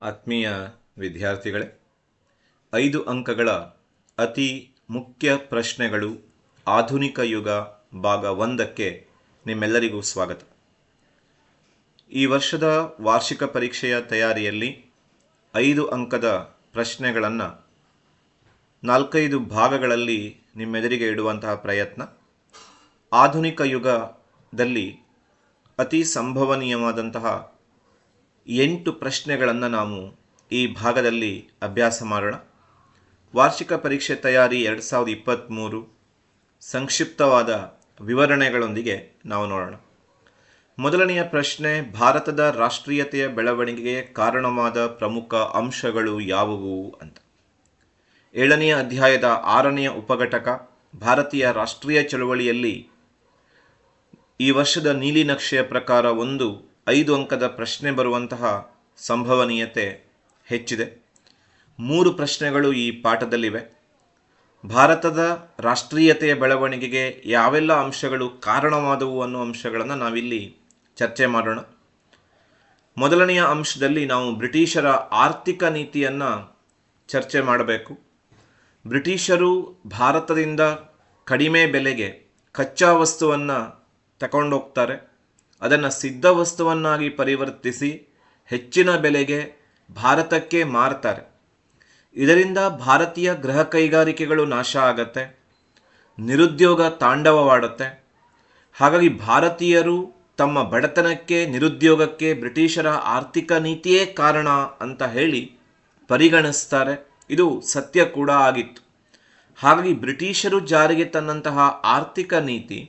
ಆತ್ಮೀಯ ವಿದ್ಯಾರ್ಥಿಗಳೇ, 5 ಅಂಕಗಳ ಅತಿ ಮುಖ್ಯ ಪ್ರಶ್ನೆಗಳು ಆಧುನಿಕ ಯುಗ ಭಾಗ 1ಕ್ಕೆ ನಿಮ್ಮೆಲ್ಲರಿಗೂ ಸ್ವಾಗತ. ಈ ವರ್ಷದ ವಾರ್ಷಿಕ ಪರೀಕ್ಷೆಯ ತಯಾರಿಯಲ್ಲಿ 5 ಅಂಕದ ಪ್ರಶ್ನೆಗಳನ್ನು 4-5 ಭಾಗಗಳಲ್ಲಿ ನಿಮ್ಮೆದುರಿಗೆ ಇಡುವಂತಹ ಪ್ರಯತ್ನ. ಆಧುನಿಕ ಯುಗದಲ್ಲಿ ಅತಿ ಸಂಭವನೀಯವಾದಂತಹ 8 ಪ್ರಶ್ನೆಗಳನ್ನು ನಾವು ಈ ಭಾಗದಲ್ಲಿ ಅಭ್ಯಾಸ ಮಾಡೋಣ. ವಾರ್ಷಿಕ ಪರೀಕ್ಷೆ ತಯಾರಿ 2023 ಸಂಕ್ಷಿಪ್ತವಾದ ವಿವರಣೆಗಳೊಂದಿಗೆ ನಾವು ನೋಡೋಣ. ಮೊದಲನೆಯ ಪ್ರಶ್ನೆ, ಭಾರತದ ರಾಷ್ಟ್ರೀಯತೆಯ ಬೆಳವಣಿಗೆಗೆ ಕಾರಣವಾದ ಪ್ರಮುಖ ಅಂಶಗಳು ಯಾವುವು ಅಂತ. 7ನೇ ಅಧ್ಯಾಯದ 6ನೆಯ ಉಪಘಟಕ ಭಾರತೀಯ ರಾಷ್ಟ್ರೀಯ ಚಳವಳಿಯಲ್ಲಿ ಈ ವರ್ಷದ ನೀಲಿನಕ್ಷೆಯ ಪ್ರಕಾರ 5 ಅಂಕದ ಪ್ರಶ್ನೆ ಬರುವಂತಹ ಸಂಭವನೀಯತೆ ಹೆಚ್ಚಿದೆ. 3 ಪ್ರಶ್ನೆಗಳು ಈ ಪಾಠದಲ್ಲಿವೆ. ಭಾರತದ ರಾಷ್ಟ್ರೀಯತೆಯ ಬೆಳವಣಿಗೆಗೆ ಯಾವೆಲ್ಲ ಅಂಶಗಳು ಕಾರಣವಾದವು ಅನ್ನೋ ಅಂಶಗಳನ್ನು ನಾವಿಲ್ಲಿ ಚರ್ಚೆ ಮಾಡೋಣ. ಮೊದಲನೆಯ ಅಂಶದಲ್ಲಿ ನಾವು ಬ್ರಿಟಿಷರ ಆರ್ಥಿಕ ನೀತಿಯನ್ನು ಚರ್ಚೆ ಮಾಡಬೇಕು. ಬ್ರಿಟಿಷರು ಭಾರತದಿಂದ ಕಡಿಮೆ ಬೆಲೆಗೆ ಕಚ್ಚಾ ವಸ್ತುವನ್ನು ತಗೊಂಡೋಗ್ತಾರೆ. ಅದನ್ನು ಸಿದ್ಧ ವಸ್ತುವನ್ನಾಗಿ ಪರಿವರ್ತಿಸಿ ಹೆಚ್ಚಿನ ಬೆಲೆಗೆ ಭಾರತಕ್ಕೆ ಮಾರ್ತಾರೆ. ಇದರಿಂದ ಭಾರತೀಯ ಗೃಹ ಕೈಗಾರಿಕೆಗಳು ನಾಶ ಆಗತ್ತೆ, ನಿರುದ್ಯೋಗ ತಾಂಡವವಾಡುತ್ತೆ. ಹಾಗಾಗಿ ಭಾರತೀಯರು ತಮ್ಮ ಬಡತನಕ್ಕೆ, ನಿರುದ್ಯೋಗಕ್ಕೆ ಬ್ರಿಟಿಷರ ಆರ್ಥಿಕ ನೀತಿಯೇ ಕಾರಣ ಅಂತ ಹೇಳಿ ಪರಿಗಣಿಸ್ತಾರೆ. ಇದು ಸತ್ಯ ಕೂಡ ಆಗಿತ್ತು. ಹಾಗಾಗಿ ಬ್ರಿಟಿಷರು ಜಾರಿಗೆ ತಂದಂತಹ ಆರ್ಥಿಕ ನೀತಿ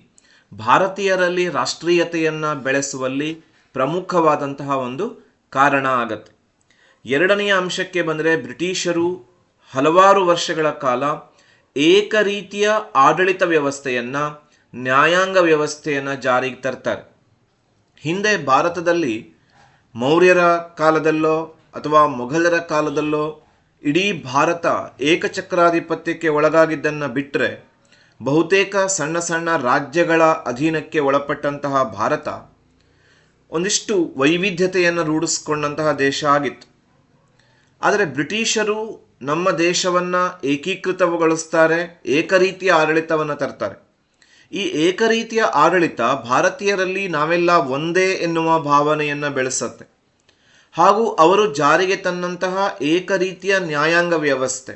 ಭಾರತೀಯರಲ್ಲಿ ರಾಷ್ಟ್ರೀಯತೆಯನ್ನು ಬೆಳೆಸುವಲ್ಲಿ ಪ್ರಮುಖವಾದಂತಹ ಒಂದು ಕಾರಣ ಆಗತ್ತೆ. ಎರಡನೆಯ ಅಂಶಕ್ಕೆ ಬಂದರೆ, ಬ್ರಿಟಿಷರು ಹಲವಾರು ವರ್ಷಗಳ ಕಾಲ ಏಕರೀತಿಯ ಆಡಳಿತ ವ್ಯವಸ್ಥೆಯನ್ನು, ನ್ಯಾಯಾಂಗ ವ್ಯವಸ್ಥೆಯನ್ನು ಜಾರಿಗೆ ತರ್ತಾರೆ. ಹಿಂದೆ ಭಾರತದಲ್ಲಿ ಮೌರ್ಯರ ಕಾಲದಲ್ಲೋ ಅಥವಾ ಮೊಘಲರ ಕಾಲದಲ್ಲೋ ಇಡೀ ಭಾರತ ಏಕಚಕ್ರಾಧಿಪತ್ಯಕ್ಕೆ ಒಳಗಾಗಿದ್ದನ್ನು ಬಿಟ್ಟರೆ ಬಹುತೇಕ ಸಣ್ಣ ಸಣ್ಣ ರಾಜ್ಯಗಳ ಅಧೀನಕ್ಕೆ ಒಳಪಟ್ಟಂತಹ ಭಾರತ ಒಂದಿಷ್ಟು ವೈವಿಧ್ಯತೆಯನ್ನು ರೂಢಿಸ್ಕೊಂಡಂತಹ ದೇಶ ಆಗಿತ್ತು. ಆದರೆ ಬ್ರಿಟಿಷರು ನಮ್ಮ ದೇಶವನ್ನು ಏಕೀಕೃತಗೊಳಿಸ್ತಾರೆ, ಏಕರೀತಿಯ ಆಡಳಿತವನ್ನು ತರ್ತಾರೆ. ಈ ಏಕರೀತಿಯ ಆಡಳಿತ ಭಾರತೀಯರಲ್ಲಿ ನಾವೆಲ್ಲ ಒಂದೇ ಎನ್ನುವ ಭಾವನೆಯನ್ನು ಬೆಳೆಸುತ್ತೆ. ಹಾಗೂ ಅವರು ಜಾರಿಗೆ ತಂದಂತಹ ಏಕರೀತಿಯ ನ್ಯಾಯಾಂಗ ವ್ಯವಸ್ಥೆ,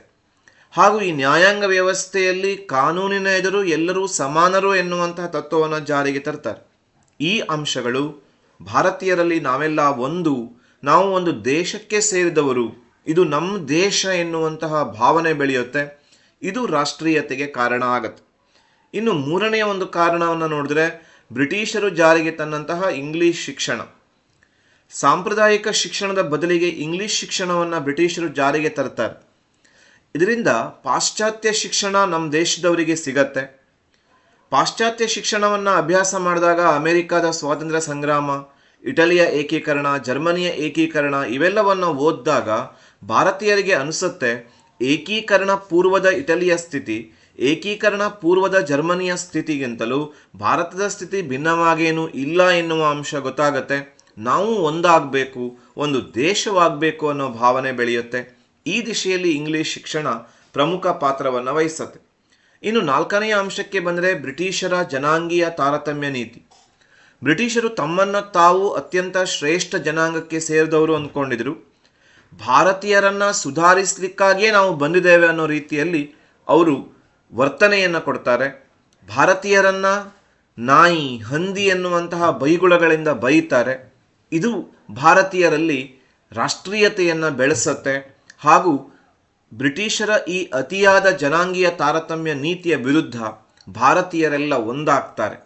ಹಾಗೂ ಈ ನ್ಯಾಯಾಂಗ ವ್ಯವಸ್ಥೆಯಲ್ಲಿ ಕಾನೂನಿನ ಎದುರು ಎಲ್ಲರೂ ಸಮಾನರು ಎನ್ನುವಂತಹ ತತ್ವವನ್ನು ಜಾರಿಗೆ ತರ್ತಾರೆ. ಈ ಅಂಶಗಳು ಭಾರತೀಯರಲ್ಲಿ ನಾವೆಲ್ಲ ನಾವು ಒಂದು ದೇಶಕ್ಕೆ ಸೇರಿದವರು, ಇದು ನಮ್ಮ ದೇಶ ಎನ್ನುವಂತಹ ಭಾವನೆ ಬೆಳೆಯುತ್ತೆ. ಇದು ರಾಷ್ಟ್ರೀಯತೆಗೆ ಕಾರಣ ಆಗತ್ತೆ. ಇನ್ನು ಮೂರನೆಯ ಒಂದು ಕಾರಣವನ್ನು ನೋಡಿದ್ರೆ, ಬ್ರಿಟಿಷರು ಜಾರಿಗೆ ತಂದಂತಹ ಇಂಗ್ಲಿಷ್ ಶಿಕ್ಷಣ. ಸಾಂಪ್ರದಾಯಿಕ ಶಿಕ್ಷಣದ ಬದಲಿಗೆ ಇಂಗ್ಲಿಷ್ ಶಿಕ್ಷಣವನ್ನು ಬ್ರಿಟಿಷರು ಜಾರಿಗೆ ತರ್ತಾರೆ. ಇದರಿಂದ ಪಾಶ್ಚಾತ್ಯ ಶಿಕ್ಷಣ ನಮ್ಮ ದೇಶದವರಿಗೆ ಸಿಗತ್ತೆ. ಪಾಶ್ಚಾತ್ಯ ಶಿಕ್ಷಣವನ್ನು ಅಭ್ಯಾಸ ಮಾಡಿದಾಗ ಅಮೆರಿಕದ ಸ್ವಾತಂತ್ರ್ಯ ಸಂಗ್ರಾಮ, ಇಟಲಿಯ ಏಕೀಕರಣ, ಜರ್ಮನಿಯ ಏಕೀಕರಣ ಇವೆಲ್ಲವನ್ನು ಓದಿದಾಗ ಭಾರತೀಯರಿಗೆ ಅನಿಸುತ್ತೆ, ಏಕೀಕರಣ ಪೂರ್ವದ ಇಟಲಿಯ ಸ್ಥಿತಿ, ಏಕೀಕರಣ ಪೂರ್ವದ ಜರ್ಮನಿಯ ಸ್ಥಿತಿಗಿಂತಲೂ ಭಾರತದ ಸ್ಥಿತಿ ಭಿನ್ನವಾಗೇನೂ ಇಲ್ಲ ಎನ್ನುವ ಅಂಶ ಗೊತ್ತಾಗತ್ತೆ. ನಾವು ಒಂದಾಗಬೇಕು, ಒಂದು ದೇಶವಾಗಬೇಕು ಅನ್ನೋ ಭಾವನೆ ಬೆಳೆಯುತ್ತೆ. ಈ ದಿಶೆಯಲ್ಲಿ ಇಂಗ್ಲಿಷ್ ಶಿಕ್ಷಣ ಪ್ರಮುಖ ಪಾತ್ರವನ್ನು ವಹಿಸುತ್ತೆ. ಇನ್ನು 4ನೆಯ ಅಂಶಕ್ಕೆ ಬಂದರೆ, ಬ್ರಿಟಿಷರ ಜನಾಂಗೀಯ ತಾರತಮ್ಯ ನೀತಿ. ಬ್ರಿಟಿಷರು ತಮ್ಮನ್ನು ತಾವು ಅತ್ಯಂತ ಶ್ರೇಷ್ಠ ಜನಾಂಗಕ್ಕೆ ಸೇರಿದವರು ಅಂದ್ಕೊಂಡಿದ್ರು. ಭಾರತೀಯರನ್ನು ಸುಧಾರಿಸಲಿಕ್ಕಾಗಿಯೇ ನಾವು ಬಂದಿದ್ದೇವೆ ಅನ್ನೋ ರೀತಿಯಲ್ಲಿ ಅವರು ವರ್ತನೆಯನ್ನು ಕೊಡ್ತಾರೆ. ಭಾರತೀಯರನ್ನು ನಾಯಿ, ಹಂದಿ ಎನ್ನುವಂತಹ ಬೈಗುಳಗಳಿಂದ ಬೈತಾರೆ. ಇದು ಭಾರತೀಯರಲ್ಲಿ ರಾಷ್ಟ್ರೀಯತೆಯನ್ನು ಬೆಳೆಸುತ್ತೆ. ಹಾಗೂ ಬ್ರಿಟಿಷರ ಈ ಅತಿಯಾದ ಜನಾಂಗೀಯ ತಾರತಮ್ಯ ನೀತಿಯ ವಿರುದ್ಧ ಭಾರತೀಯರೆಲ್ಲ ಒಂದಾಗ್ತಾರೆ.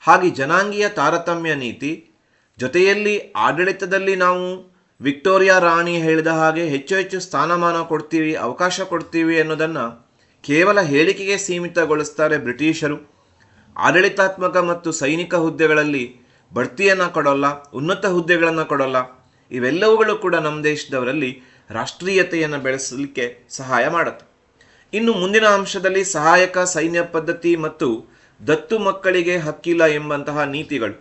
ಹಾಗೆ ಜನಾಂಗೀಯ ತಾರತಮ್ಯ ನೀತಿ ಜೊತೆಯಲ್ಲಿ ಆಡಳಿತದಲ್ಲಿ ನಾವು ವಿಕ್ಟೋರಿಯಾ ರಾಣಿ ಹೇಳಿದ ಹಾಗೆ ಹೆಚ್ಚು ಹೆಚ್ಚು ಸ್ಥಾನಮಾನ ಕೊಡ್ತೀವಿ, ಅವಕಾಶ ಕೊಡ್ತೀವಿ ಅನ್ನೋದನ್ನು ಕೇವಲ ಹೇಳಿಕೆಗೆ ಸೀಮಿತಗೊಳಿಸ್ತಾರೆ ಬ್ರಿಟಿಷರು. ಆಡಳಿತಾತ್ಮಕ ಮತ್ತು ಸೈನಿಕ ಹುದ್ದೆಗಳಲ್ಲಿ ಬಡ್ತಿಯನ್ನು ಕೊಡೋಲ್ಲ, ಉನ್ನತ ಹುದ್ದೆಗಳನ್ನು ಕೊಡೋಲ್ಲ. ಇವೆಲ್ಲವುಗಳು ಕೂಡ ನಮ್ಮ ದೇಶದವರಲ್ಲಿ ರಾಷ್ಟ್ರೀಯತೆಯನ್ನು ಬೆಳೆಸಲಿಕ್ಕೆ ಸಹಾಯ ಮಾಡುತ್ತೆ. ಇನ್ನು ಮುಂದಿನ ಅಂಶದಲ್ಲಿ ಸಹಾಯಕ ಸೈನ್ಯ ಪದ್ಧತಿ ಮತ್ತು ದತ್ತು ಮಕ್ಕಳಿಗೆ ಹಕ್ಕಿಲ್ಲ ಎಂಬಂತಹ ನೀತಿಗಳು.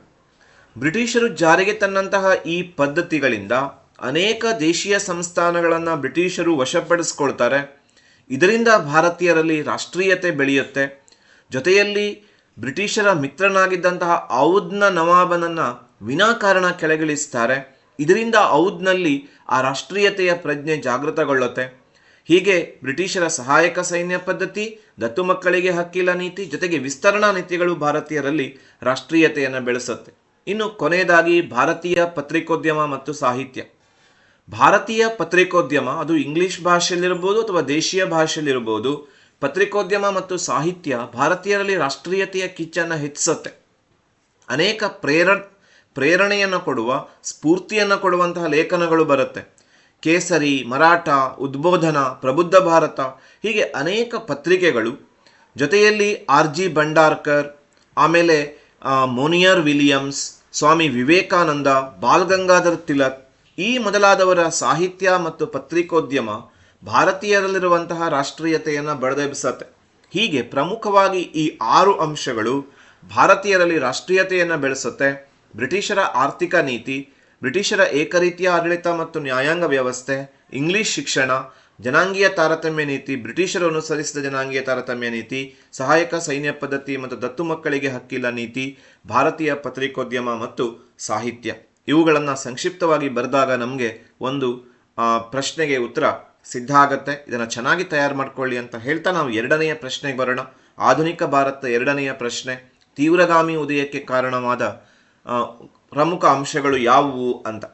ಬ್ರಿಟಿಷರು ಜಾರಿಗೆ ತಂದಂತಹ ಈ ಪದ್ಧತಿಗಳಿಂದ ಅನೇಕ ದೇಶೀಯ ಸಂಸ್ಥಾನಗಳನ್ನು ಬ್ರಿಟಿಷರು ವಶಪಡಿಸ್ಕೊಳ್ತಾರೆ. ಇದರಿಂದ ಭಾರತೀಯರಲ್ಲಿ ರಾಷ್ಟ್ರೀಯತೆ ಬೆಳೆಯುತ್ತೆ. ಜೊತೆಯಲ್ಲಿ ಬ್ರಿಟಿಷರ ಮಿತ್ರನಾಗಿದ್ದಂತಹ ಔದ್ನ ನವಾಬನನ್ನು ವಿನಾಕಾರಣ ಕೆಳಗಿಳಿಸ್ತಾರೆ. ಇದರಿಂದ ಔದ್ನಲ್ಲಿ ಆ ರಾಷ್ಟ್ರೀಯತೆಯ ಪ್ರಜ್ಞೆ ಜಾಗೃತಗೊಳ್ಳುತ್ತೆ. ಹೀಗೆ ಬ್ರಿಟಿಷರ ಸಹಾಯಕ ಸೈನ್ಯ ಪದ್ಧತಿ, ದತ್ತು ಮಕ್ಕಳಿಗೆ ಹಕ್ಕಿಲ್ಲ ನೀತಿ, ಜೊತೆಗೆ ವಿಸ್ತರಣಾ ನೀತಿಗಳು ಭಾರತೀಯರಲ್ಲಿ ರಾಷ್ಟ್ರೀಯತೆಯನ್ನು ಬೆಳೆಸುತ್ತೆ. ಇನ್ನು ಕೊನೆಯದಾಗಿ ಭಾರತೀಯ ಪತ್ರಿಕೋದ್ಯಮ ಮತ್ತು ಸಾಹಿತ್ಯ. ಭಾರತೀಯ ಪತ್ರಿಕೋದ್ಯಮ ಅದು ಇಂಗ್ಲಿಷ್ ಭಾಷೆಯಲ್ಲಿರ್ಬೋದು ಅಥವಾ ದೇಶೀಯ ಭಾಷೆಯಲ್ಲಿರ್ಬೋದು, ಪತ್ರಿಕೋದ್ಯಮ ಮತ್ತು ಸಾಹಿತ್ಯ ಭಾರತೀಯರಲ್ಲಿ ರಾಷ್ಟ್ರೀಯತೆಯ ಕಿಚ್ಚನ್ನು ಹೆಚ್ಚಿಸುತ್ತೆ. ಅನೇಕ ಪ್ರೇರಣೆಯನ್ನು ಕೊಡುವ, ಸ್ಫೂರ್ತಿಯನ್ನು ಕೊಡುವಂತಹ ಲೇಖನಗಳು ಬರುತ್ತೆ. ಕೇಸರಿ, ಮರಾಠ, ಉದ್ಬೋಧನ, ಪ್ರಬುದ್ಧ ಭಾರತ, ಹೀಗೆ ಅನೇಕ ಪತ್ರಿಕೆಗಳು. ಜೊತೆಯಲ್ಲಿ R.G. ಭಂಡಾರ್ಕರ್, ಆಮೇಲೆ Monier Williams, Swami Vivekananda, ball Gangadhar Tilak, ಈ ಮೊದಲಾದವರ ಸಾಹಿತ್ಯ ಮತ್ತು ಪತ್ರಿಕೋದ್ಯಮ ಭಾರತೀಯರಲ್ಲಿರುವಂತಹ ರಾಷ್ಟ್ರೀಯತೆಯನ್ನು ಬಡಿದೆಬ್ಬಿಸುತ್ತೆ. ಹೀಗೆ ಪ್ರಮುಖವಾಗಿ ಈ 6 ಅಂಶಗಳು ಭಾರತೀಯರಲ್ಲಿ ರಾಷ್ಟ್ರೀಯತೆಯನ್ನು ಬೆಳೆಸುತ್ತೆ. ಬ್ರಿಟಿಷರ ಆರ್ಥಿಕ ನೀತಿ, ಬ್ರಿಟಿಷರ ಏಕರೀತಿಯ ಆಡಳಿತ ಮತ್ತು ನ್ಯಾಯಾಂಗ ವ್ಯವಸ್ಥೆ, ಇಂಗ್ಲಿಷ್ ಶಿಕ್ಷಣ, ಜನಾಂಗೀಯ ತಾರತಮ್ಯ ನೀತಿ, ಬ್ರಿಟಿಷರು ಅನುಸರಿಸಿದ ಜನಾಂಗೀಯ ತಾರತಮ್ಯ ನೀತಿ, ಸಹಾಯಕ ಸೈನ್ಯ ಪದ್ಧತಿ ಮತ್ತು ದತ್ತು ಮಕ್ಕಳಿಗೆ ಹಕ್ಕಿಲ್ಲ ನೀತಿ, ಭಾರತೀಯ ಪತ್ರಿಕೋದ್ಯಮ ಮತ್ತು ಸಾಹಿತ್ಯ. ಇವುಗಳನ್ನು ಸಂಕ್ಷಿಪ್ತವಾಗಿ ಬರೆದಾಗ ನಮಗೆ ಒಂದು ಪ್ರಶ್ನೆಗೆ ಉತ್ತರ ಸಿದ್ಧ ಆಗತ್ತೆ. ಇದನ್ನು ಚೆನ್ನಾಗಿ ತಯಾರು ಮಾಡ್ಕೊಳ್ಳಿ ಅಂತ ಹೇಳ್ತಾ ನಾವು 2ನೆಯ ಪ್ರಶ್ನೆಗೆ ಬರೋಣ. ಆಧುನಿಕ ಭಾರತದ 2ನೆಯ ಪ್ರಶ್ನೆ, ತೀವ್ರಗಾಮಿ ಉದಯಕ್ಕೆ ಕಾರಣವಾದ ಪ್ರಮುಖ ಅಂಶಗಳು ಯಾವುವು ಅಂತ.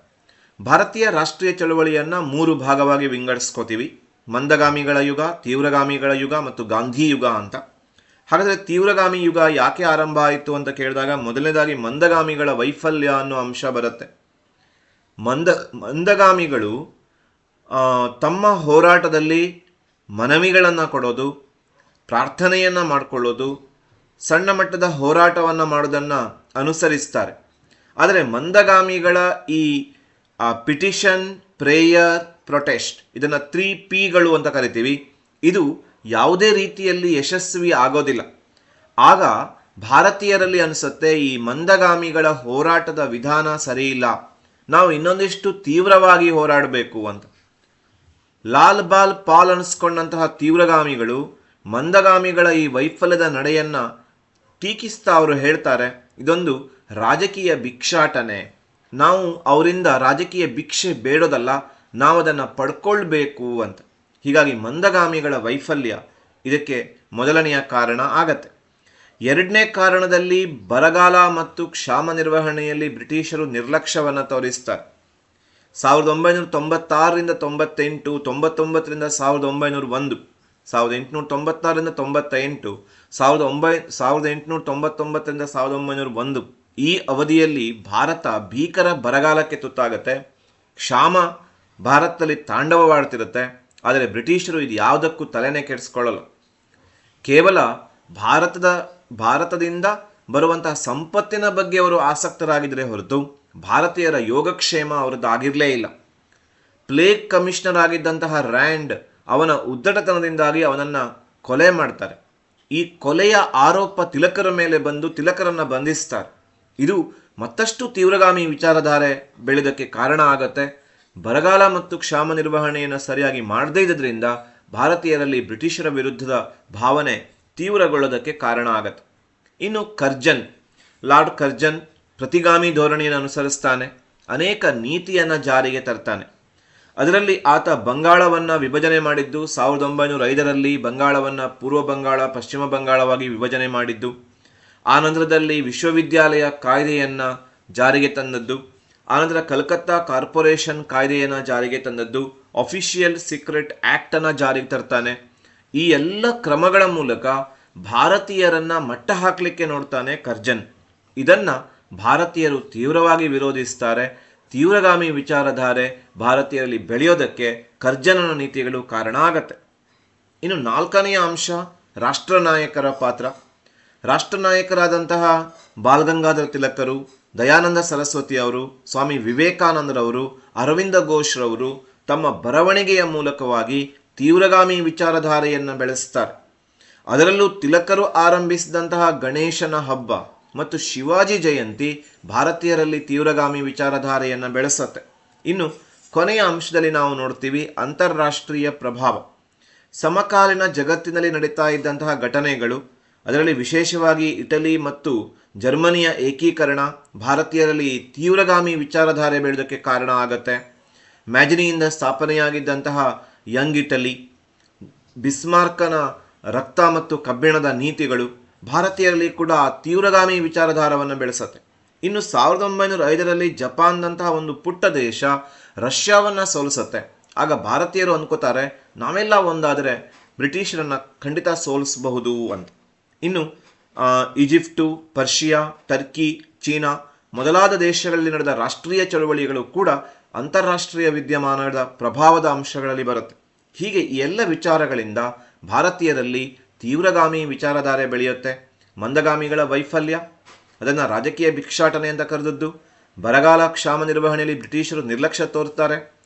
ಭಾರತೀಯ ರಾಷ್ಟ್ರೀಯ ಚಳವಳಿಯನ್ನು 3 ಭಾಗವಾಗಿ ವಿಂಗಡಿಸ್ಕೋತೀವಿ: ಮಂದಗಾಮಿಗಳ ಯುಗ, ತೀವ್ರಗಾಮಿಗಳ ಯುಗ ಮತ್ತು ಗಾಂಧಿ ಯುಗ ಅಂತ. ಹಾಗಾದರೆ ತೀವ್ರಗಾಮಿ ಯುಗ ಯಾಕೆ ಆರಂಭ ಆಯಿತು ಅಂತ ಕೇಳಿದಾಗ ಮೊದಲನೇದಾಗಿ ಮಂದಗಾಮಿಗಳ ವೈಫಲ್ಯ ಅನ್ನೋ ಅಂಶ ಬರುತ್ತೆ. ಮಂದಗಾಮಿಗಳು ತಮ್ಮ ಹೋರಾಟದಲ್ಲಿ ಮನವಿಗಳನ್ನು ಕೊಡೋದು, ಪ್ರಾರ್ಥನೆಯನ್ನು ಮಾಡಿಕೊಳ್ಳೋದು, ಸಣ್ಣ ಮಟ್ಟದ ಹೋರಾಟವನ್ನು ಮಾಡೋದನ್ನು ಅನುಸರಿಸ್ತಾರೆ. ಆದರೆ ಮಂದಗಾಮಿಗಳ ಈ ಪಿಟಿಷನ್, ಪ್ರೇಯರ್, ಪ್ರೊಟೆಸ್ಟ್, ಇದನ್ನು 3 Pಗಳು ಅಂತ ಕರಿತೀವಿ. ಇದು ಯಾವುದೇ ರೀತಿಯಲ್ಲಿ ಯಶಸ್ವಿ ಆಗೋದಿಲ್ಲ. ಆಗ ಭಾರತೀಯರಲ್ಲಿ ಅನಿಸುತ್ತೆ ಈ ಮಂದಗಾಮಿಗಳ ಹೋರಾಟದ ವಿಧಾನ ಸರಿಯಿಲ್ಲ, ನಾವು ಇನ್ನೊಂದಿಷ್ಟು ತೀವ್ರವಾಗಿ ಹೋರಾಡಬೇಕು ಅಂತ. ಲಾಲ್ ಬಾಲ್ ಪಾಲ್ ಅನಿಸ್ಕೊಂಡಂತಹ ತೀವ್ರಗಾಮಿಗಳು ಮಂದಗಾಮಿಗಳ ಈ ವೈಫಲ್ಯದ ನಡೆಯನ್ನು ಟೀಕಿಸ್ತಾ ಅವರು ಹೇಳ್ತಾರೆ, ಇದೊಂದು ರಾಜಕೀಯ ಭಿಕ್ಷಾಟನೆ, ನಾವು ಅವರಿಂದ ರಾಜಕೀಯ ಭಿಕ್ಷೆ ಬೇಡೋದಲ್ಲ, ನಾವು ಅದನ್ನು ಪಡ್ಕೊಳ್ಬೇಕು ಅಂತ. ಹೀಗಾಗಿ ಮಂದಗಾಮಿಗಳ ವೈಫಲ್ಯ ಇದಕ್ಕೆ ಮೊದಲನೆಯ ಕಾರಣ ಆಗತ್ತೆ. 2ನೇ ಕಾರಣದಲ್ಲಿ ಬರಗಾಲ ಮತ್ತು ಕ್ಷಾಮ ನಿರ್ವಹಣೆಯಲ್ಲಿ ಬ್ರಿಟಿಷರು ನಿರ್ಲಕ್ಷ್ಯವನ್ನು ತೋರಿಸ್ತಾರೆ. 1996ರಿಂದ 98, 99ರಿಂದ 1901, 1896ರಿಂದ 98, 1899ರಿಂದ 1901 ಈ ಅವಧಿಯಲ್ಲಿ ಭಾರತ ಭೀಕರ ಬರಗಾಲಕ್ಕೆ ತುತ್ತಾಗುತ್ತೆ. ಕ್ಷಾಮ ಭಾರತದಲ್ಲಿ ತಾಂಡವವಾಡ್ತಿರುತ್ತೆ. ಆದರೆ ಬ್ರಿಟಿಷರು ಇದು ಯಾವುದಕ್ಕೂ ತಲೆನೇ ಕೆಡಿಸ್ಕೊಳ್ಳಲ್ಲ. ಕೇವಲ ಭಾರತದಿಂದ ಬರುವಂತಹ ಸಂಪತ್ತಿನ ಬಗ್ಗೆ ಅವರು ಆಸಕ್ತರಾಗಿದ್ದರೆ ಹೊರತು ಭಾರತೀಯರ ಯೋಗಕ್ಷೇಮ ಅವರದ್ದು ಆಗಿರಲೇ ಇಲ್ಲ. ಪ್ಲೇಗ್ ಕಮಿಷನರ್ ಆಗಿದ್ದಂತಹ ರ್ಯಾಂಡ್ ಅವನ ಉದ್ದಟತನದಿಂದಾಗಿ ಅವನನ್ನು ಕೊಲೆ ಮಾಡ್ತಾರೆ. ಈ ಕೊಲೆಯ ಆರೋಪ ತಿಲಕರ ಮೇಲೆ ಬಂದು ತಿಲಕರನ್ನು ಬಂಧಿಸ್ತಾರೆ. ಇದು ಮತ್ತಷ್ಟು ತೀವ್ರಗಾಮಿ ವಿಚಾರಧಾರೆ ಬೆಳೆದಕ್ಕೆ ಕಾರಣ ಆಗತ್ತೆ. ಬರಗಾಲ ಮತ್ತು ಕ್ಷಾಮ ನಿರ್ವಹಣೆಯನ್ನು ಸರಿಯಾಗಿ ಮಾಡದೇ ಇದ್ದರಿಂದ ಭಾರತೀಯರಲ್ಲಿ ಬ್ರಿಟಿಷರ ವಿರುದ್ಧದ ಭಾವನೆ ತೀವ್ರಗೊಳ್ಳೋದಕ್ಕೆ ಕಾರಣ ಆಗತ್ತೆ. ಇನ್ನು ಲಾರ್ಡ್ ಕರ್ಜನ್ ಪ್ರತಿಗಾಮಿ ಧೋರಣೆಯನ್ನು ಅನುಸರಿಸ್ತಾನೆ, ಅನೇಕ ನೀತಿಯನ್ನು ಜಾರಿಗೆ ತರ್ತಾನೆ. ಅದರಲ್ಲಿ ಆತ ಬಂಗಾಳವನ್ನು ವಿಭಜನೆ ಮಾಡಿದ್ದು 1905ರಲ್ಲಿ ಬಂಗಾಳವನ್ನು ಪೂರ್ವ ಬಂಗಾಳ, ಪಶ್ಚಿಮ ಬಂಗಾಳವಾಗಿ ವಿಭಜನೆ ಮಾಡಿದ್ದು. ಆನಂತರದಲ್ಲಿ ವಿಶ್ವವಿದ್ಯಾಲಯ ಕಾಯ್ದೆಯನ್ನು ಜಾರಿಗೆ ತಂದದ್ದು. ಆನಂತರ ಕಲ್ಕತ್ತಾ ಕಾರ್ಪೊರೇಷನ್ ಕಾಯ್ದೆಯನ್ನು ಜಾರಿಗೆ ತಂದದ್ದು. ಅಫಿಷಿಯಲ್ ಸೀಕ್ರೆಟ್ ಆ್ಯಕ್ಟನ್ನು ಜಾರಿಗೆ ತರ್ತಾನೆ. ಈ ಎಲ್ಲ ಕ್ರಮಗಳ ಮೂಲಕ ಭಾರತೀಯರನ್ನು ಮಟ್ಟ ಹಾಕಲಿಕ್ಕೆ ನೋಡ್ತಾನೆ ಕರ್ಜನ್. ಇದನ್ನು ಭಾರತೀಯರು ತೀವ್ರವಾಗಿ ವಿರೋಧಿಸ್ತಾರೆ. ತೀವ್ರಗಾಮಿ ವಿಚಾರಧಾರೆ ಭಾರತೀಯರಲ್ಲಿ ಬೆಳೆಯೋದಕ್ಕೆ ಕರ್ಜನನ ನೀತಿಗಳು ಕಾರಣ ಆಗತ್ತೆ. ಇನ್ನು 4ನೆಯ ಅಂಶ ರಾಷ್ಟ್ರನಾಯಕರ ಪಾತ್ರ. ರಾಷ್ಟ್ರನಾಯಕರಾದಂತಹ ಬಾಲ್ ಗಂಗಾಧರ್ ತಿಲಕರು, ದಯಾನಂದ ಸರಸ್ವತಿ ಅವರು, ಸ್ವಾಮಿ ವಿವೇಕಾನಂದರವರು, ಅರವಿಂದ ಘೋಷ್ರವರು ತಮ್ಮ ಬರವಣಿಗೆಯ ಮೂಲಕವಾಗಿ ತೀವ್ರಗಾಮಿ ವಿಚಾರಧಾರೆಯನ್ನು ಬೆಳೆಸ್ತಾರೆ. ಅದರಲ್ಲೂ ತಿಲಕರು ಆರಂಭಿಸಿದಂತಹ ಗಣೇಶನ ಹಬ್ಬ ಮತ್ತು ಶಿವಾಜಿ ಜಯಂತಿ ಭಾರತೀಯರಲ್ಲಿ ತೀವ್ರಗಾಮಿ ವಿಚಾರಧಾರೆಯನ್ನು ಬೆಳೆಸುತ್ತೆ. ಇನ್ನು ಕೊನೆಯ ಅಂಶದಲ್ಲಿ ನಾವು ನೋಡ್ತೀವಿ ಅಂತಾರಾಷ್ಟ್ರೀಯ ಪ್ರಭಾವ. ಸಮಕಾಲೀನ ಜಗತ್ತಿನಲ್ಲಿ ನಡೀತಾ ಇದ್ದಂತಹ ಘಟನೆಗಳು, ಅದರಲ್ಲಿ ವಿಶೇಷವಾಗಿ ಇಟಲಿ ಮತ್ತು ಜರ್ಮನಿಯ ಏಕೀಕರಣ ಭಾರತೀಯರಲ್ಲಿ ತೀವ್ರಗಾಮಿ ವಿಚಾರಧಾರೆ ಬೆಳೆಯೋದಕ್ಕೆ ಕಾರಣ ಆಗತ್ತೆ. ಮ್ಯಾಜಿನಿಯಿಂದ ಸ್ಥಾಪನೆಯಾಗಿದ್ದಂತಹ ಯಂಗ್ ಇಟಲಿ, ಬಿಸ್ಮಾರ್ಕನ ರಕ್ತ ಮತ್ತು ಕಬ್ಬಿಣದ ನೀತಿಗಳು ಭಾರತೀಯರಲ್ಲಿ ಕೂಡ ತೀವ್ರಗಾಮಿ ವಿಚಾರಧಾರವನ್ನು ಬೆಳೆಸುತ್ತೆ. ಇನ್ನು 1905ರಲ್ಲಿ ಜಪಾನ್ನಂತಹ ಒಂದು ಪುಟ್ಟ ದೇಶ ರಷ್ಯಾವನ್ನು ಸೋಲಿಸುತ್ತೆ. ಆಗ ಭಾರತೀಯರು ಅಂದ್ಕೋತಾರೆ, ನಾವೆಲ್ಲ ಒಂದಾದರೆ ಬ್ರಿಟಿಷರನ್ನು ಖಂಡಿತ ಸೋಲಿಸಬಹುದು ಅಂತ. ಇನ್ನು ಈಜಿಪ್ಟು, ಪರ್ಷಿಯಾ, ಟರ್ಕಿ, ಚೀನಾ ಮೊದಲಾದ ದೇಶಗಳಲ್ಲಿ ನಡೆದ ರಾಷ್ಟ್ರೀಯ ಚಳುವಳಿಗಳು ಕೂಡ ಅಂತಾರಾಷ್ಟ್ರೀಯ ವಿದ್ಯಮಾನದ ಪ್ರಭಾವದ ಅಂಶಗಳಲ್ಲಿ ಬರುತ್ತೆ. ಹೀಗೆ ಈ ಎಲ್ಲ ವಿಚಾರಗಳಿಂದ ಭಾರತೀಯರಲ್ಲಿ ತೀವ್ರಗಾಮಿ ವಿಚಾರಧಾರೆ ಬೆಳೆಯುತ್ತೆ. ಮಂದಗಾಮಿಗಳ ವೈಫಲ್ಯ, ಅದನ್ನು ರಾಜಕೀಯ ಭಿಕ್ಷಾಟನೆ ಅಂತ ಕರೆದದ್ದು. ಬರಗಾಲ ಕ್ಷಾಮ ನಿರ್ವಹಣೆಯಲ್ಲಿ ಬ್ರಿಟಿಷರು ನಿರ್ಲಕ್ಷ್ಯ ತೋರ್ತಾರೆ.